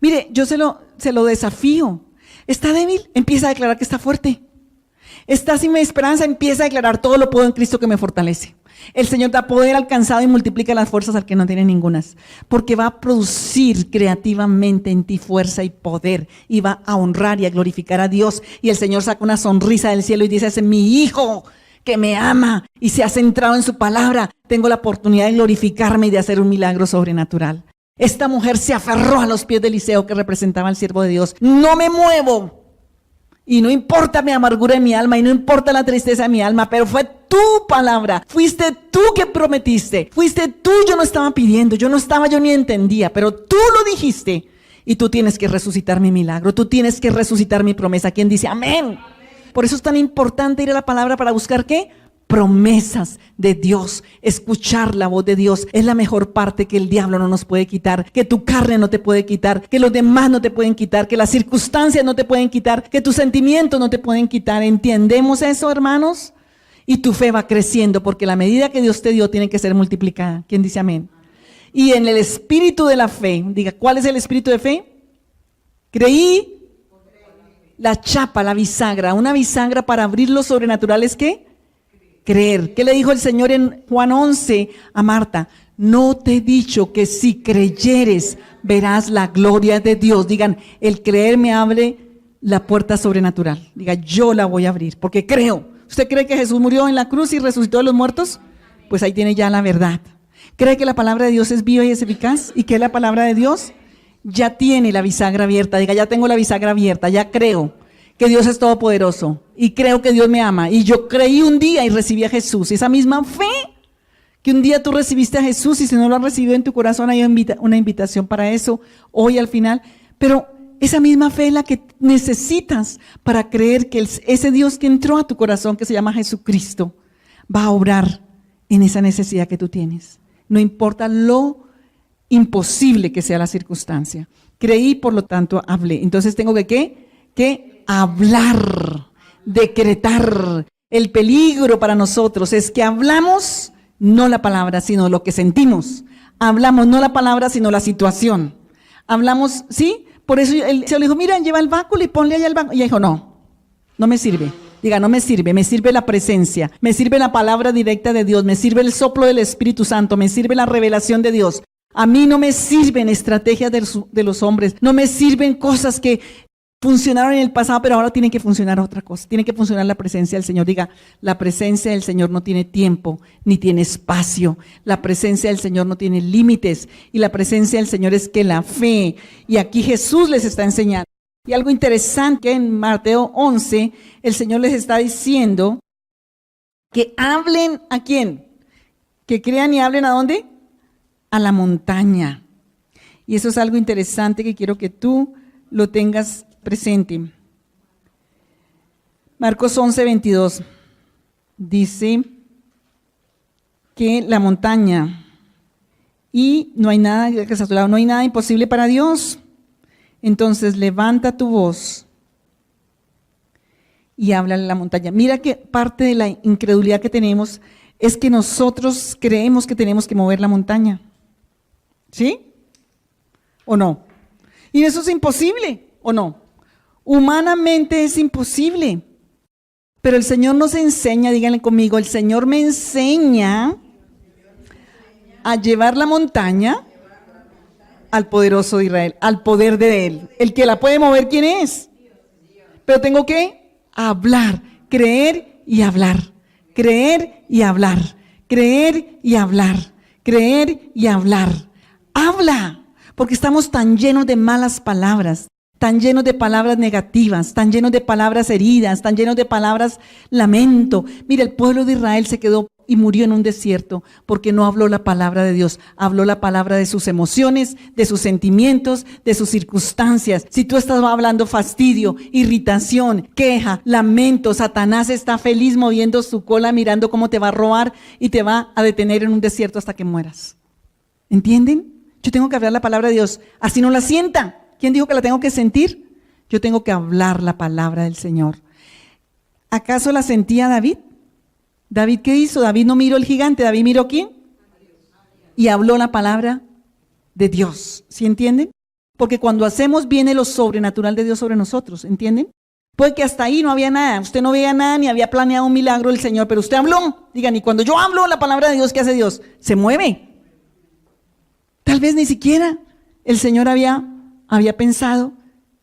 Mire, yo se lo desafío. ¿Está débil? Empieza a declarar que está fuerte. ¿Está sin esperanza? Empieza a declarar: todo lo puedo en Cristo que me fortalece. El Señor da poder alcanzado y multiplica las fuerzas al que no tiene ningunas. Porque va a producir creativamente en ti fuerza y poder. Y va a honrar y a glorificar a Dios. Y el Señor saca una sonrisa del cielo y dice: ese es mi hijo que me ama y se ha centrado en su palabra. Tengo la oportunidad de glorificarme y de hacer un milagro sobrenatural. Esta mujer se aferró a los pies de Eliseo, que representaba al siervo de Dios. No me muevo. Y no importa mi amargura en mi alma, y no importa la tristeza en mi alma, pero fue tu palabra, fuiste tú que prometiste, fuiste tú. Yo no estaba pidiendo, yo ni entendía, pero tú lo dijiste, y tú tienes que resucitar mi milagro, tú tienes que resucitar mi promesa. ¿Quién dice amén? Por eso es tan importante ir a la palabra para buscar ¿qué? Promesas de Dios. Escuchar la voz de Dios es la mejor parte que el diablo no nos puede quitar, que tu carne no te puede quitar, que los demás no te pueden quitar, que las circunstancias no te pueden quitar, que tus sentimientos no te pueden quitar. ¿Entendemos eso, hermanos? Y tu fe va creciendo, porque la medida que Dios te dio tiene que ser multiplicada. ¿Quién dice amén? Y en el espíritu de la fe, diga, ¿cuál es el espíritu de fe? Creí. La chapa, la bisagra, una bisagra para abrir lo sobrenatural es ¿qué? Creer. ¿Qué le dijo el Señor en Juan 11 a Marta? No te he dicho que si creyeres verás la gloria de Dios. Digan, el creer me abre la puerta sobrenatural. Diga, yo la voy a abrir porque creo. ¿Usted cree que Jesús murió en la cruz y resucitó de los muertos? Pues ahí tiene ya la verdad. ¿Cree que la palabra de Dios es viva y es eficaz? ¿Y que la palabra de Dios ya tiene la bisagra abierta? Diga, ya tengo la bisagra abierta, ya creo que Dios es todopoderoso y creo que Dios me ama. Y yo creí un día y recibí a Jesús. Esa misma fe que un día tú recibiste a Jesús, y si no lo has recibido en tu corazón, hay una invitación para eso hoy al final. Pero esa misma fe es la que necesitas para creer que ese Dios que entró a tu corazón, que se llama Jesucristo, va a obrar en esa necesidad que tú tienes. No importa lo imposible que sea la circunstancia. Creí, por lo tanto hablé. Entonces tengo que ¿qué? Que hablar, decretar. El peligro para nosotros es que hablamos no la palabra, sino lo que sentimos. Hablamos no la palabra, sino la situación. Hablamos, ¿sí? Por eso el Señor le dijo, mira, lleva el báculo y ponle allá el báculo. Y ella dijo, no me sirve. Diga, no me sirve la presencia, me sirve la palabra directa de Dios, me sirve el soplo del Espíritu Santo, me sirve la revelación de Dios. A mí no me sirven estrategias de los hombres, no me sirven cosas que funcionaron en el pasado, pero ahora tienen que funcionar otra cosa, tiene que funcionar la presencia del Señor. Diga, la presencia del Señor no tiene tiempo, ni tiene espacio, la presencia del Señor no tiene límites, y la presencia del Señor es que la fe, y aquí Jesús les está enseñando. Y algo interesante, que en Mateo 11, el Señor les está diciendo que hablen ¿a quién? Que crean y hablen ¿a dónde? A la montaña. Y eso es algo interesante que quiero que tú lo tengas presente. Marcos 11:22 dice que la montaña, y no hay nada que está a tu lado, no hay nada imposible para Dios. Entonces levanta tu voz y háblale a la montaña. Mira que parte de la incredulidad que tenemos es que nosotros creemos que tenemos que mover la montaña. ¿Sí? ¿O no? Y eso es imposible, ¿o no? Humanamente es imposible. Pero el Señor nos enseña, díganle conmigo, el Señor me enseña a llevar la montaña al poderoso de Israel, al poder de Él. El que la puede mover, ¿quién es? Pero tengo que hablar, creer y hablar, creer y hablar, creer y hablar, creer y hablar. Habla, porque estamos tan llenos de malas palabras, tan llenos de palabras negativas, tan llenos de palabras heridas, tan llenos de palabras lamento. Mira, el pueblo de Israel se quedó y murió en un desierto porque no habló la palabra de Dios, habló la palabra de sus emociones, de sus sentimientos, de sus circunstancias. Si tú estás hablando fastidio, irritación, queja, lamento, Satanás está feliz moviendo su cola mirando cómo te va a robar y te va a detener en un desierto hasta que mueras. ¿Entienden? Yo tengo que hablar la palabra de Dios, así no la sienta. ¿Quién dijo que la tengo que sentir? Yo tengo que hablar la palabra del Señor. ¿Acaso la sentía David? ¿David qué hizo? David no miró el gigante, ¿David miró quién? Y habló la palabra de Dios, ¿sí entienden? Porque cuando hacemos viene lo sobrenatural de Dios sobre nosotros, ¿entienden? Puede que hasta ahí no había nada, usted no veía nada ni había planeado un milagro del Señor, pero usted habló, digan, y cuando yo hablo la palabra de Dios, ¿qué hace Dios? Se mueve. Tal vez ni siquiera el Señor había pensado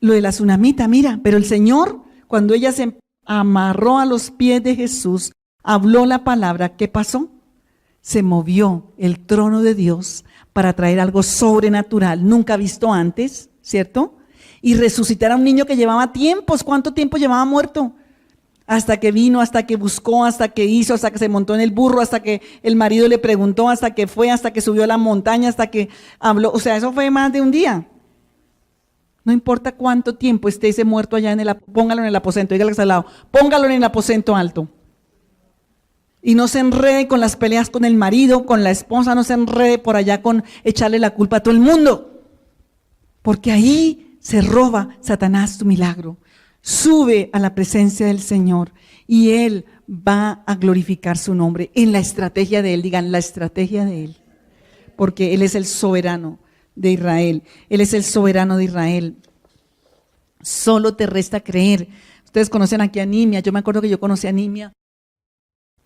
lo de la tsunamita, mira, pero el Señor, cuando ella se amarró a los pies de Jesús, habló la palabra, ¿qué pasó? Se movió el trono de Dios para traer algo sobrenatural, nunca visto antes, ¿cierto? Y resucitar a un niño que llevaba tiempos. ¿Cuánto tiempo llevaba muerto? Hasta que vino, hasta que buscó, hasta que hizo, hasta que se montó en el burro, hasta que el marido le preguntó, hasta que fue, hasta que subió a la montaña, hasta que habló. O sea, eso fue más de un día. No importa cuánto tiempo esté ese muerto allá póngalo en el aposento, dígale que está al lado, póngalo en el aposento alto. Y no se enrede con las peleas con el marido, con la esposa, no se enrede por allá con echarle la culpa a todo el mundo. Porque ahí se roba Satanás tu milagro. Sube a la presencia del Señor y Él va a glorificar su nombre en la estrategia de Él. Digan, la estrategia de Él. Porque Él es el soberano de Israel. Él es el soberano de Israel. Solo te resta creer. Ustedes conocen aquí a Nimia. Yo me acuerdo que yo conocí a Nimia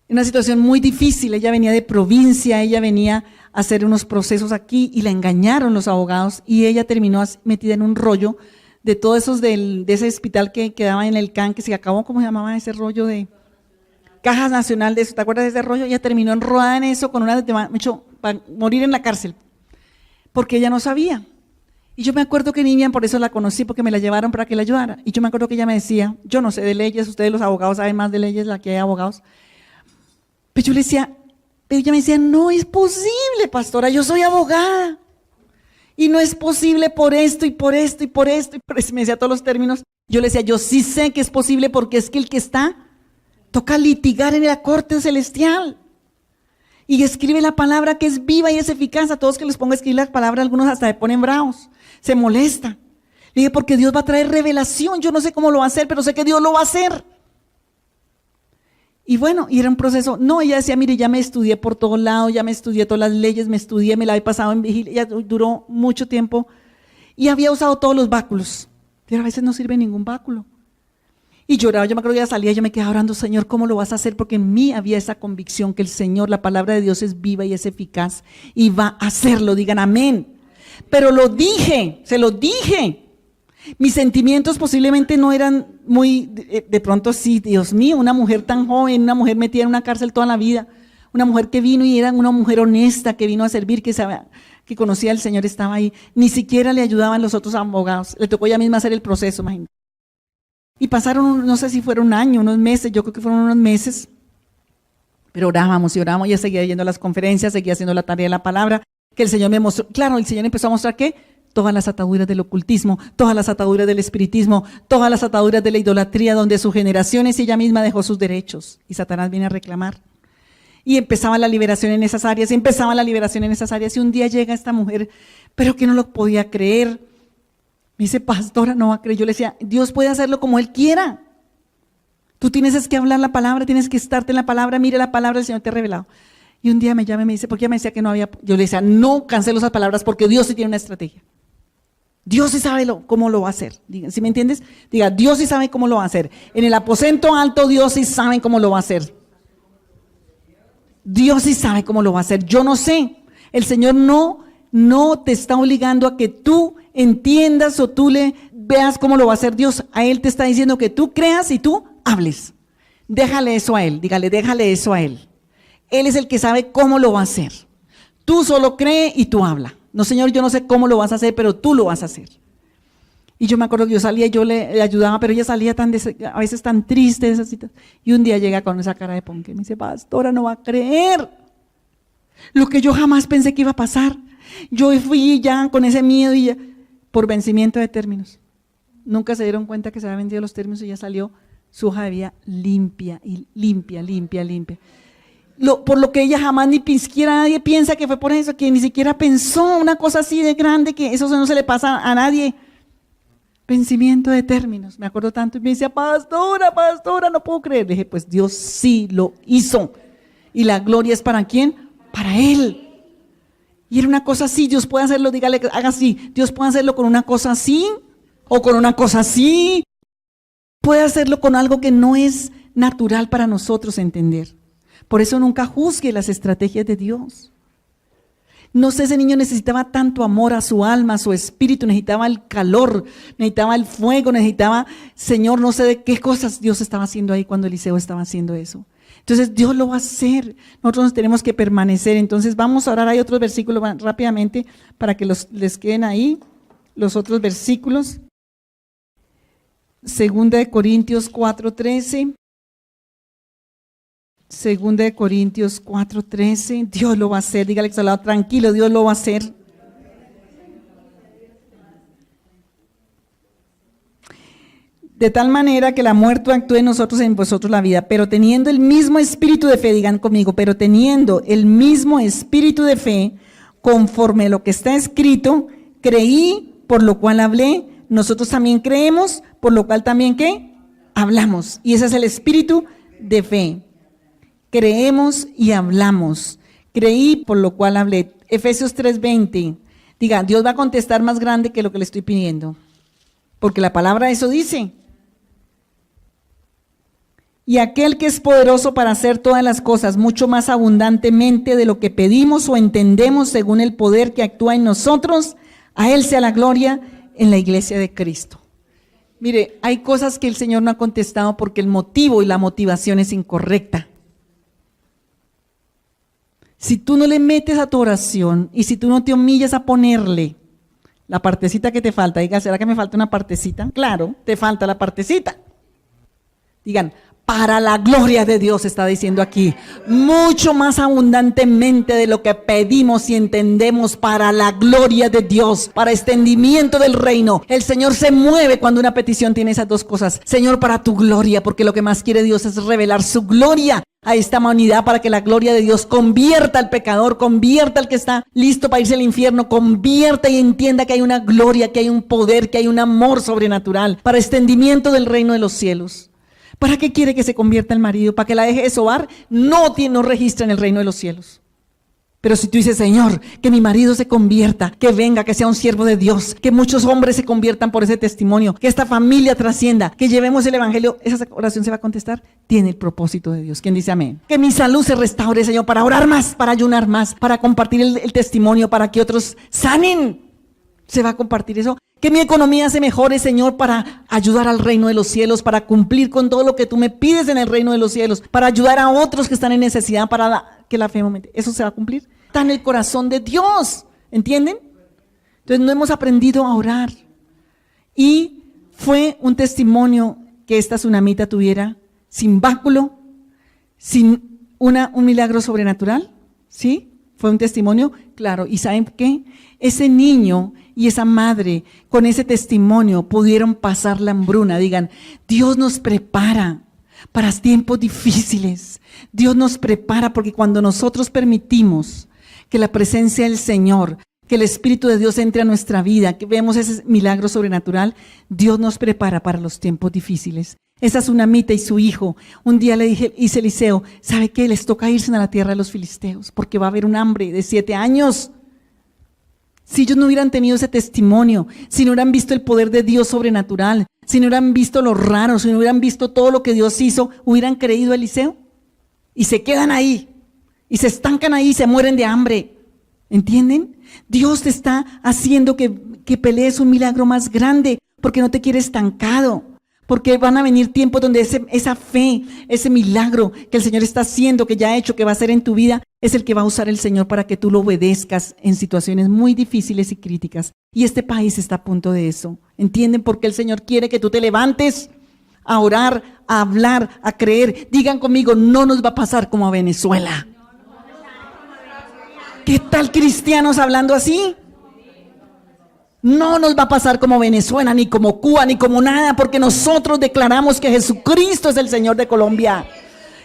en una situación muy difícil. Ella venía de provincia, ella venía a hacer unos procesos aquí y la engañaron los abogados y ella terminó metida en un rollo de todos esos de ese hospital que quedaba en el CAN, que se acabó, ¿cómo se llamaba ese rollo de Caja Nacional de eso? ¿Te acuerdas de ese rollo? Ella terminó enrodada en eso con una para morir en la cárcel, porque ella no sabía. Y yo me acuerdo que niña, por eso la conocí, porque me la llevaron para que la ayudara. Y yo me acuerdo que ella me decía, yo no sé de leyes, ustedes los abogados saben más de leyes, aquí hay abogados. Pero yo le decía, ella me decía, no es posible, pastora, yo soy abogada. Y no es posible por esto y por esto y por esto. Me decía todos los términos. Yo le decía, yo sí sé que es posible porque es que el que está, toca litigar en la corte celestial. Y escribe la palabra que es viva y es eficaz. A todos que les pongo a escribir la palabra, algunos hasta se ponen bravos, se molestan. Le dije, porque Dios va a traer revelación. Yo no sé cómo lo va a hacer, pero sé que Dios lo va a hacer. Y bueno, y era un proceso. No, ella decía, mire, ya me estudié por todos lados, ya me estudié todas las leyes, me la he pasado en vigilia, ella duró mucho tiempo y había usado todos los báculos, pero a veces no sirve ningún báculo. Y lloraba, yo me acuerdo que ella salía, yo me quedaba orando, Señor, ¿cómo lo vas a hacer? Porque en mí había esa convicción que el Señor, la palabra de Dios es viva y es eficaz y va a hacerlo, digan amén. Pero lo dije, se lo dije. Mis sentimientos posiblemente no eran muy, de pronto sí, Dios mío, una mujer tan joven, una mujer metida en una cárcel toda la vida, una mujer que vino y era una mujer honesta, que vino a servir, que conocía al Señor, estaba ahí, ni siquiera le ayudaban los otros abogados, le tocó ella misma hacer el proceso, imagínate. Y pasaron, no sé si fueron un año, unos meses, yo creo que fueron unos meses, pero orábamos y orábamos, ella seguía yendo a las conferencias, seguía haciendo la tarea de la palabra, que el Señor me mostró, claro, el Señor empezó a mostrar que todas las ataduras del ocultismo, todas las ataduras del espiritismo, todas las ataduras de la idolatría, donde sus generaciones y ella misma dejó sus derechos. Y Satanás viene a reclamar. Y empezaba la liberación en esas áreas, y un día llega esta mujer, pero que no lo podía creer. Me dice, pastora, no va a creer. Yo le decía, Dios puede hacerlo como Él quiera. Tú tienes que hablar la palabra, tienes que estarte en la palabra, mire la palabra, el Señor te ha revelado. Y un día me llama y me dice, porque ella me decía que no había, yo le decía, no cancelo esas palabras porque Dios sí tiene una estrategia. Dios sí sabe cómo lo va a hacer. ¿Sí me entiendes? Diga, Dios sí sabe cómo lo va a hacer. En el aposento alto, Dios sí sabe cómo lo va a hacer. Dios sí sabe cómo lo va a hacer. Yo no sé. El Señor no te está obligando a que tú entiendas o tú le veas cómo lo va a hacer Dios. A Él te está diciendo que tú creas y tú hables. Déjale eso a Él. Dígale, déjale eso a Él. Él es el que sabe cómo lo va a hacer. Tú solo cree y tú habla. No, Señor, yo no sé cómo lo vas a hacer, pero tú lo vas a hacer. Y yo me acuerdo que yo salía y yo le ayudaba, pero ella salía a veces tan triste, esas citas. Y un día llega con esa cara de ponque y me dice, pastora, no va a creer lo que yo jamás pensé que iba a pasar. Yo fui ya con ese miedo y ya, por vencimiento de términos. Nunca se dieron cuenta que se habían vendido los términos y ya salió su hoja de vida limpia, y limpia. Por lo que ella jamás ni siquiera nadie piensa que fue por eso, que ni siquiera pensó una cosa así de grande, que eso no se le pasa a nadie. Vencimiento de términos, me acuerdo tanto, y me decía, pastora, no puedo creer. Le dije, pues Dios sí lo hizo, y la gloria es ¿para quién? Para Él. Y era una cosa así, Dios puede hacerlo, dígale, haga así, Dios puede hacerlo con una cosa así, o con una cosa así, puede hacerlo con algo que no es natural para nosotros entender. Por eso nunca juzgue las estrategias de Dios. No sé, ese niño necesitaba tanto amor a su alma, a su espíritu, necesitaba el calor, necesitaba el fuego, necesitaba, Señor, no sé de qué cosas Dios estaba haciendo ahí cuando Eliseo estaba haciendo eso. Entonces Dios lo va a hacer, nosotros nos tenemos que permanecer. Entonces vamos a orar, hay otros versículos rápidamente para que les queden ahí, los otros versículos. Segunda de Corintios 4:13. Segunda de Corintios 4:13, Dios lo va a hacer, dígale que está al lado, tranquilo, Dios lo va a hacer. De tal manera que la muerte actúe en nosotros, en vosotros la vida, pero teniendo el mismo espíritu de fe, digan conmigo, pero teniendo el mismo espíritu de fe, conforme a lo que está escrito, creí, por lo cual hablé, nosotros también creemos, por lo cual también ¿qué? Hablamos, y ese es el espíritu de fe. Creemos y hablamos. Creí, por lo cual hablé. Efesios 3:20. Diga, Dios va a contestar más grande que lo que le estoy pidiendo. Porque la palabra eso dice. Y aquel que es poderoso para hacer todas las cosas, mucho más abundantemente de lo que pedimos o entendemos según el poder que actúa en nosotros, a Él sea la gloria en la iglesia de Cristo. Mire, hay cosas que el Señor no ha contestado porque el motivo y la motivación es incorrecta. Si tú no le metes a tu oración y si tú no te humillas a ponerle la partecita que te falta, diga, ¿será que me falta una partecita? Claro, te falta la partecita. Digan, para la gloria de Dios, está diciendo aquí, mucho más abundantemente de lo que pedimos y entendemos, para la gloria de Dios, para extendimiento del reino. El Señor se mueve cuando una petición tiene esas dos cosas. Señor, para tu gloria, porque lo que más quiere Dios es revelar su gloria a esta humanidad, para que la gloria de Dios convierta al pecador, convierta al que está listo para irse al infierno, convierta y entienda que hay una gloria, que hay un poder, que hay un amor sobrenatural, para extendimiento del reino de los cielos. ¿Para qué quiere que se convierta el marido? ¿Para que la deje de sobar? No registra en el reino de los cielos. Pero si tú dices, Señor, que mi marido se convierta, que venga, que sea un siervo de Dios, que muchos hombres se conviertan por ese testimonio, que esta familia trascienda, que llevemos el evangelio, esa oración se va a contestar, tiene el propósito de Dios. ¿Quién dice amén? Que mi salud se restaure, Señor, para orar más, para ayunar más, para compartir el testimonio, para que otros sanen. Se va a compartir eso. Que mi economía se mejore, Señor, para ayudar al reino de los cielos, para cumplir con todo lo que tú me pides en el reino de los cielos, para ayudar a otros que están en necesidad, para que la fe aumente. Eso se va a cumplir. Está en el corazón de Dios, ¿entienden? Entonces no hemos aprendido a orar. Y fue un testimonio que esta tsunamita tuviera sin báculo, sin un milagro sobrenatural, ¿sí? Fue un testimonio, claro. ¿Y saben qué? Ese niño y esa madre con ese testimonio pudieron pasar la hambruna. Digan, Dios nos prepara para tiempos difíciles. Dios nos prepara porque cuando nosotros permitimos que la presencia del Señor, que el Espíritu de Dios entre a nuestra vida, que vemos ese milagro sobrenatural, Dios nos prepara para los tiempos difíciles. Esa tsunamita y su hijo, un día le dice Eliseo, ¿sabe qué? Les toca irse a la tierra de los filisteos porque va a haber un hambre de 7 años. Si ellos no hubieran tenido ese testimonio, si no hubieran visto el poder de Dios sobrenatural, si no hubieran visto lo raro, si no hubieran visto todo lo que Dios hizo, ¿hubieran creído a Eliseo? Y se quedan ahí, y se estancan ahí, y se mueren de hambre. ¿Entienden? Dios te está haciendo que pelees un milagro más grande, porque no te quiere estancado, Porque van a venir tiempos donde esa fe, ese milagro que el Señor está haciendo, que ya ha hecho, que va a hacer en tu vida, es el que va a usar el Señor para que tú lo obedezcas en situaciones muy difíciles y críticas. Y este país está a punto de eso. ¿Entienden por qué el Señor quiere que tú te levantes a orar, a hablar, a creer? Digan conmigo, no nos va a pasar como a Venezuela. ¿Qué tal cristianos hablando así? No nos va a pasar como Venezuela, ni como Cuba, ni como nada, porque nosotros declaramos que Jesucristo es el Señor de Colombia.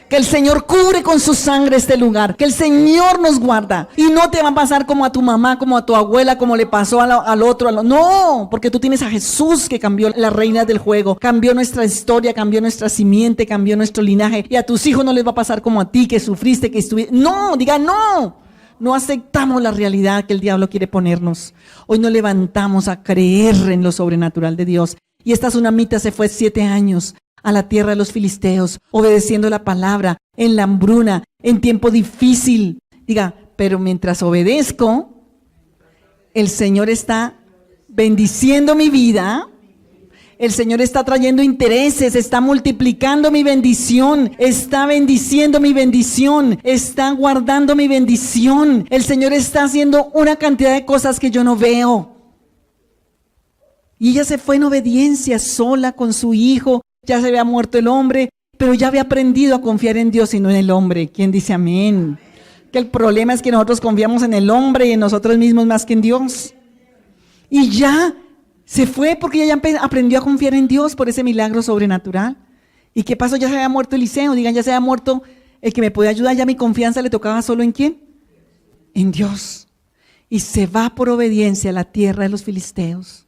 Que el Señor cubre con su sangre este lugar, que el Señor nos guarda. Y no te va a pasar como a tu mamá, como a tu abuela, como le pasó al otro. No, porque tú tienes a Jesús que cambió las reinas del juego, cambió nuestra historia, cambió nuestra simiente, cambió nuestro linaje. Y a tus hijos no les va a pasar como a ti, que sufriste, que estuviste. No, diga no. No aceptamos la realidad que el diablo quiere ponernos. Hoy nos levantamos a creer en lo sobrenatural de Dios. Y esta tsunamita se fue 7 años a la tierra de los filisteos, obedeciendo la palabra, en la hambruna, en tiempo difícil. Diga, pero mientras obedezco, el Señor está bendiciendo mi vida. El Señor está trayendo intereses, está multiplicando mi bendición, está bendiciendo mi bendición, está guardando mi bendición. El Señor está haciendo una cantidad de cosas que yo no veo. Y ella se fue en obediencia, sola con su hijo. Ya se había muerto el hombre, pero ya había aprendido a confiar en Dios y no en el hombre. ¿Quién dice amén? Que el problema es que nosotros confiamos en el hombre y en nosotros mismos más que en Dios. Y ya se fue porque ella ya aprendió a confiar en Dios por ese milagro sobrenatural. ¿Y qué pasó? Ya se había muerto Eliseo. Digan, ya se había muerto el que me podía ayudar. Ya mi confianza le tocaba solo ¿en quién? En Dios. Y se va por obediencia a la tierra de los filisteos.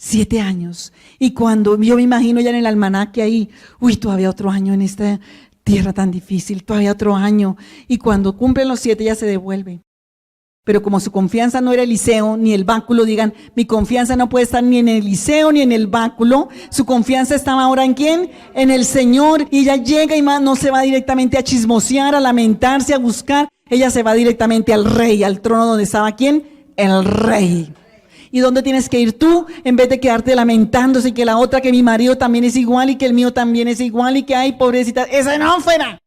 7 años. Y cuando yo me imagino ya en el almanaque ahí, todavía otro año en esta tierra tan difícil, todavía otro año. Y cuando cumplen los 7 ya se devuelve. Pero como su confianza no era Eliseo ni el báculo, digan, mi confianza no puede estar ni en Eliseo ni en el báculo. Su confianza estaba ahora ¿en quién? En el Señor. Y ella llega y más no se va directamente a chismosear, a lamentarse, a buscar. Ella se va directamente al rey, al trono donde estaba ¿quién? El rey. ¿Y dónde tienes que ir tú? En vez de quedarte lamentándose y que la otra, que mi marido también es igual y que el mío también es igual y que ay, pobrecita, esa no fuera.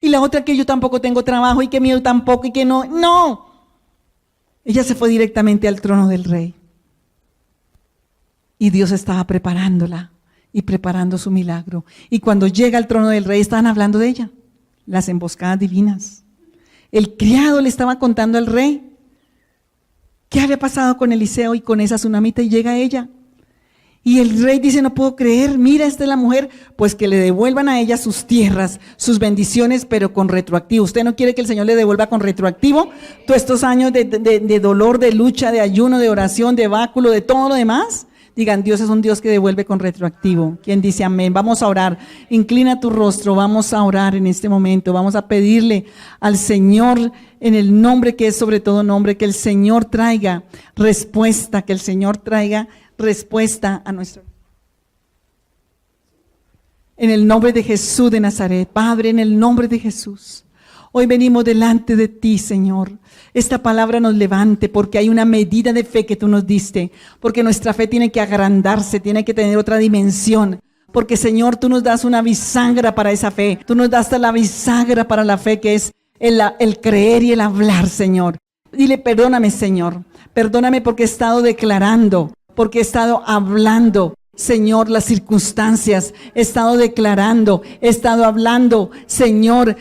Y la otra, que yo tampoco tengo trabajo y que mío tampoco y que no. No. Ella se fue directamente al trono del rey. Y Dios estaba preparándola y preparando su milagro. Y cuando llega al trono del rey, estaban hablando de ella, las emboscadas divinas. El criado le estaba contando al rey qué había pasado con Eliseo y con esa tsunamita, y llega ella. Y el rey dice, no puedo creer, mira, esta es la mujer, pues que le devuelvan a ella sus tierras, sus bendiciones, pero con retroactivo. ¿Usted no quiere que el Señor le devuelva con retroactivo todos estos años de dolor, de lucha, de ayuno, de oración, de báculo, de todo lo demás? Digan, Dios es un Dios que devuelve con retroactivo. ¿Quién dice amén? Vamos a orar. Inclina tu rostro, vamos a orar en este momento. Vamos a pedirle al Señor, en el nombre que es sobre todo nombre, que el Señor traiga respuesta, que el Señor traiga respuesta a nuestro. En el nombre de Jesús de Nazaret, Padre, en el nombre de Jesús, hoy venimos delante de ti, Señor. Esta palabra nos levante porque hay una medida de fe que tú nos diste, porque nuestra fe tiene que agrandarse, tiene que tener otra dimensión. Porque, Señor, tú nos das una bisagra para esa fe, tú nos das la bisagra para la fe, que es el creer y el hablar, Señor. Dile, perdóname, Señor, perdóname porque he estado declarando, porque he estado hablando, Señor, las circunstancias, he estado declarando, he estado hablando, Señor,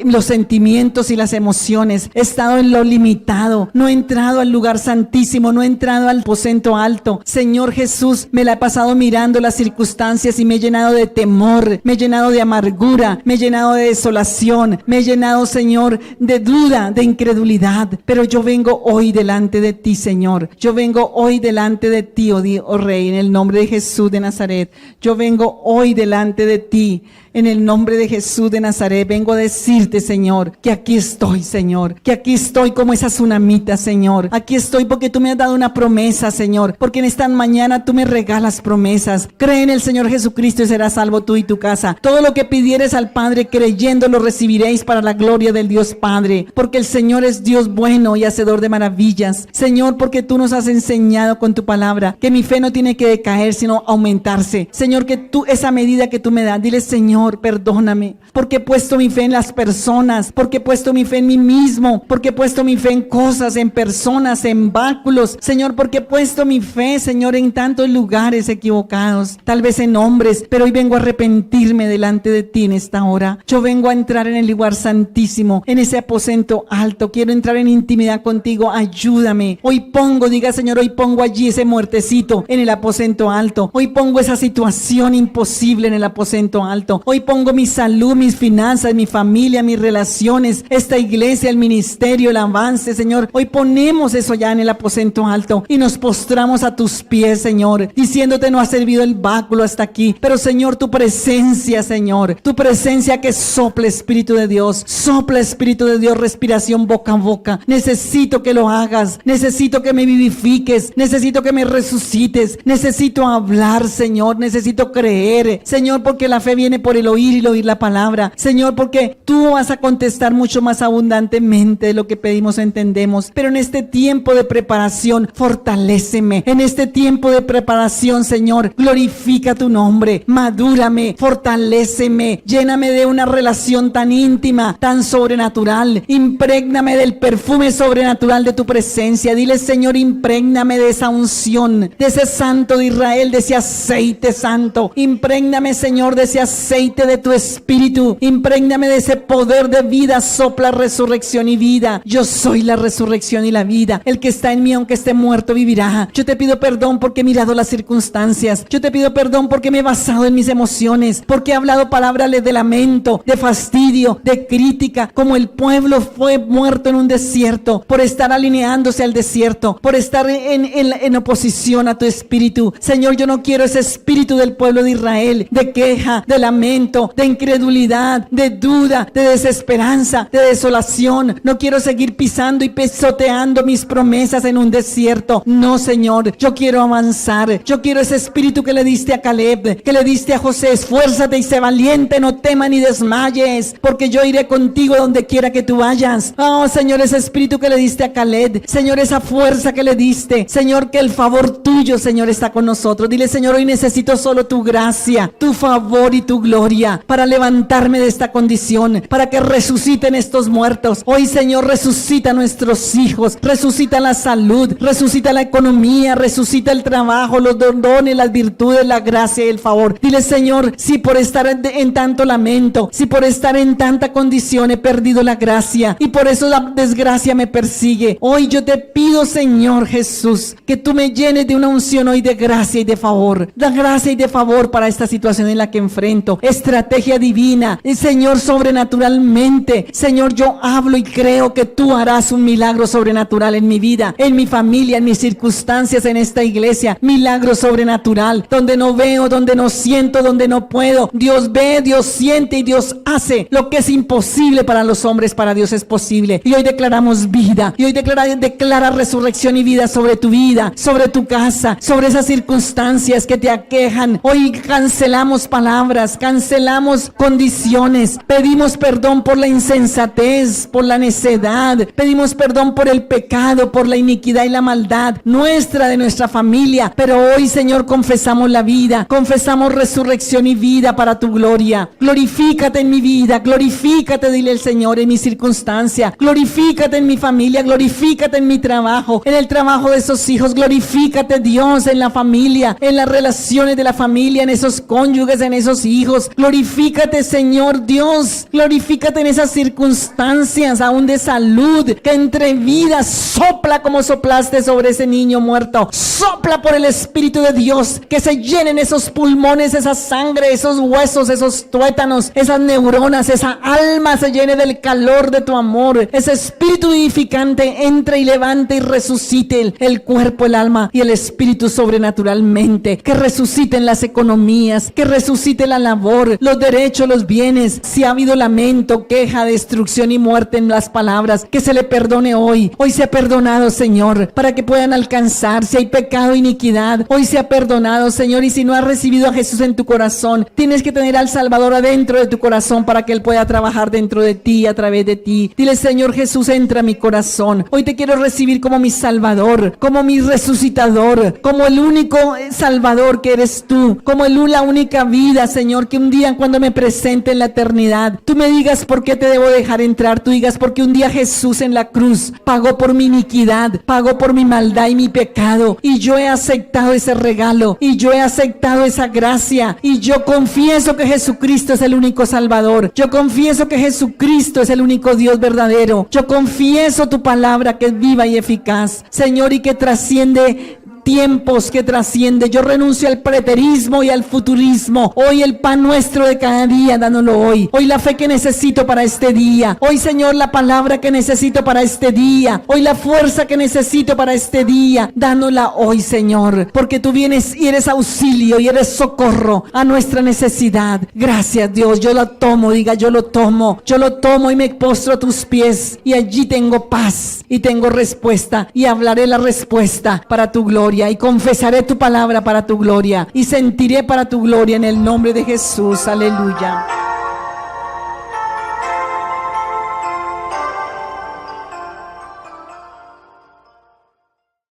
los sentimientos y las emociones, he estado en lo limitado, no he entrado al lugar santísimo, no he entrado al aposento alto. Señor Jesús, me la he pasado mirando las circunstancias y me he llenado de temor, me he llenado de amargura, me he llenado de desolación, me he llenado, Señor, de duda, de incredulidad. Pero yo vengo hoy delante de ti, Señor, yo vengo hoy delante de ti, oh Rey, en el nombre de Jesús de Nazaret. Yo vengo hoy delante de ti, en el nombre de Jesús de Nazaret. Vengo a decirte, Señor, que aquí estoy, Señor, que aquí estoy como esa tsunamita, Señor. Aquí estoy porque tú me has dado una promesa, Señor, porque en esta mañana tú me regalas promesas. Cree en el Señor Jesucristo y serás salvo tú y tu casa. Todo lo que pidieres al Padre creyendo lo recibiréis para la gloria del Dios Padre, porque el Señor es Dios bueno y hacedor de maravillas. Señor, porque tú nos has enseñado con tu palabra que mi fe no tiene que decaer, sino aumentarse. Señor, que tú, esa medida que tú me das, dile: Señor, perdóname, porque he puesto mi fe en las personas, porque he puesto mi fe en mí mismo, porque he puesto mi fe en cosas, en personas, en báculos. Señor, porque he puesto mi fe, Señor, en tantos lugares equivocados, tal vez en hombres, pero hoy vengo a arrepentirme delante de ti en esta hora. Yo vengo a entrar en el lugar santísimo, en ese aposento alto. Quiero entrar en intimidad contigo. Ayúdame. Hoy pongo, diga: Señor, hoy pongo allí ese muertecito en el aposento alto. Hoy pongo esa situación imposible en el aposento alto. Hoy pongo mi salud, mis finanzas, mi familia, mis relaciones, esta iglesia, el ministerio, el avance, Señor. Hoy ponemos eso ya en el aposento alto y nos postramos a tus pies, Señor, diciéndote: no ha servido el báculo hasta aquí, pero Señor, tu presencia, Señor, tu presencia, que sopla, Espíritu de Dios, sopla, Espíritu de Dios, respiración boca a boca. Necesito que lo hagas, necesito que me vivifiques, necesito que me resucites, necesito hablar, Señor, necesito creer, Señor, porque la fe viene por el oír y el oír la palabra, Señor, porque tú vas a contestar mucho más abundantemente de lo que pedimos o entendemos. Pero en este tiempo de preparación, fortaléceme. En este tiempo de preparación, Señor, glorifica tu nombre, madúrame, fortaléceme, lléname de una relación tan íntima, tan sobrenatural, imprégname del perfume sobrenatural de tu presencia. Dile: Señor, imprégname de esa unción, de ese Santo de Israel, de ese aceite santo. Imprégname, Señor, de ese aceite de tu Espíritu. Imprégname de ese poder de vida. Sopla resurrección y vida. Yo soy la resurrección y la vida. El que está en mí, aunque esté muerto, vivirá. Yo te pido perdón porque he mirado las circunstancias. Yo te pido perdón porque me he basado en mis emociones, porque he hablado palabras de lamento, de fastidio, de crítica, como el pueblo fue muerto en un desierto, por estar alineándose al desierto, por estar en oposición a tu Espíritu. Señor, yo no quiero ese espíritu del pueblo de Israel, de queja, de lamento, de incredulidad, de duda, de desesperanza, de desolación. No quiero seguir pisando y pisoteando mis promesas en un desierto. No, Señor, yo quiero avanzar. Yo quiero ese espíritu que le diste a Caleb, que le diste a José: esfuérzate y sé valiente, no temas ni desmayes, porque yo iré contigo donde quiera que tú vayas. Oh, Señor, ese espíritu que le diste a Caleb, Señor, esa fuerza que le diste, Señor, que el favor tuyo, Señor, está con nosotros. Dile: Señor, hoy necesito solo tu gracia, tu favor y tu gloria para levantarme de esta condición, para que resuciten estos muertos. Hoy, Señor, resucita a nuestros hijos, resucita la salud, resucita la economía, resucita el trabajo, los dones, las virtudes, la gracia y el favor. Dile: Señor, si por estar en tanto lamento, si por estar en tanta condición he perdido la gracia y por eso la desgracia me persigue, hoy yo te pido, Señor Jesús, que tú me llenes de una unción hoy de gracia y de favor. Da gracia y de favor para esta situación en la que enfrento. Estrategia divina, y Señor, sobrenaturalmente, Señor, yo hablo y creo que tú harás un milagro sobrenatural en mi vida, en mi familia, en mis circunstancias, en esta iglesia. Milagro sobrenatural, donde no veo, donde no siento, donde no puedo. Dios ve, Dios siente y Dios hace. Lo que es imposible para los hombres, para Dios es posible. Y hoy declaramos vida, y hoy declara resurrección y vida sobre tu vida, sobre tu casa, sobre esas circunstancias que te aquejan. Hoy cancelamos palabras, cancelamos condiciones, pedimos perdón por la insensatez, por la necedad, pedimos perdón por el pecado, por la iniquidad y la maldad nuestra, de nuestra familia. Pero hoy, Señor, confesamos la vida, confesamos resurrección y vida para tu gloria. Glorifícate en mi vida, glorifícate, dile el Señor, en mi circunstancia, glorifícate en mi familia, glorifícate en mi trabajo, en el trabajo de esos hijos, glorifícate, Dios, en la familia, en las relaciones de la familia, en esos cónyuges, en esos hijos. Glorifícate, Señor Dios, glorifícate en esas circunstancias aún de salud, que entre vidas sopla como soplaste sobre ese niño muerto. Sopla por el Espíritu de Dios, que se llenen esos pulmones, esa sangre, esos huesos, esos tuétanos, esas neuronas, esa alma se llene del calor de tu amor. Ese espíritu vivificante entre y levante y resucite el cuerpo, el alma y el espíritu sobrenaturalmente. Que resuciten las economías, que resucite la labor, los derechos, los bienes. Si ha habido lamento, queja, destrucción y muerte en las palabras, que se le perdone hoy. Hoy se ha perdonado, Señor, para que puedan alcanzar. Si hay pecado, iniquidad, hoy se ha perdonado, Señor. Y si no has recibido a Jesús en tu corazón, tienes que tener al Salvador adentro de tu corazón para que Él pueda trabajar dentro de ti, a través de ti. Dile: Señor Jesús, entra a mi corazón. Hoy te quiero recibir como mi Salvador, como mi resucitador, como el único Salvador Salvador que eres tú, como la única vida, Señor, que un día cuando me presente en la eternidad, tú me digas por qué te debo dejar entrar, tú digas porque un día Jesús en la cruz pagó por mi iniquidad, pagó por mi maldad y mi pecado, y yo he aceptado ese regalo, y yo he aceptado esa gracia, y yo confieso que Jesucristo es el único Salvador, yo confieso que Jesucristo es el único Dios verdadero, yo confieso tu palabra que es viva y eficaz, Señor, y que trasciende tiempos, que trasciende. Yo renuncio al preterismo y al futurismo. Hoy el pan nuestro de cada día, dándolo hoy. Hoy la fe que necesito para este día. Hoy, Señor, la palabra que necesito para este día. Hoy la fuerza que necesito para este día. Dándola hoy, Señor, porque tú vienes y eres auxilio y eres socorro a nuestra necesidad. Gracias, Dios. Yo lo tomo, diga, yo lo tomo. Yo lo tomo y me postro a tus pies, y allí tengo paz y tengo respuesta, y hablaré la respuesta para tu gloria, y confesaré tu palabra para tu gloria, y sentiré para tu gloria, en el nombre de Jesús. Aleluya.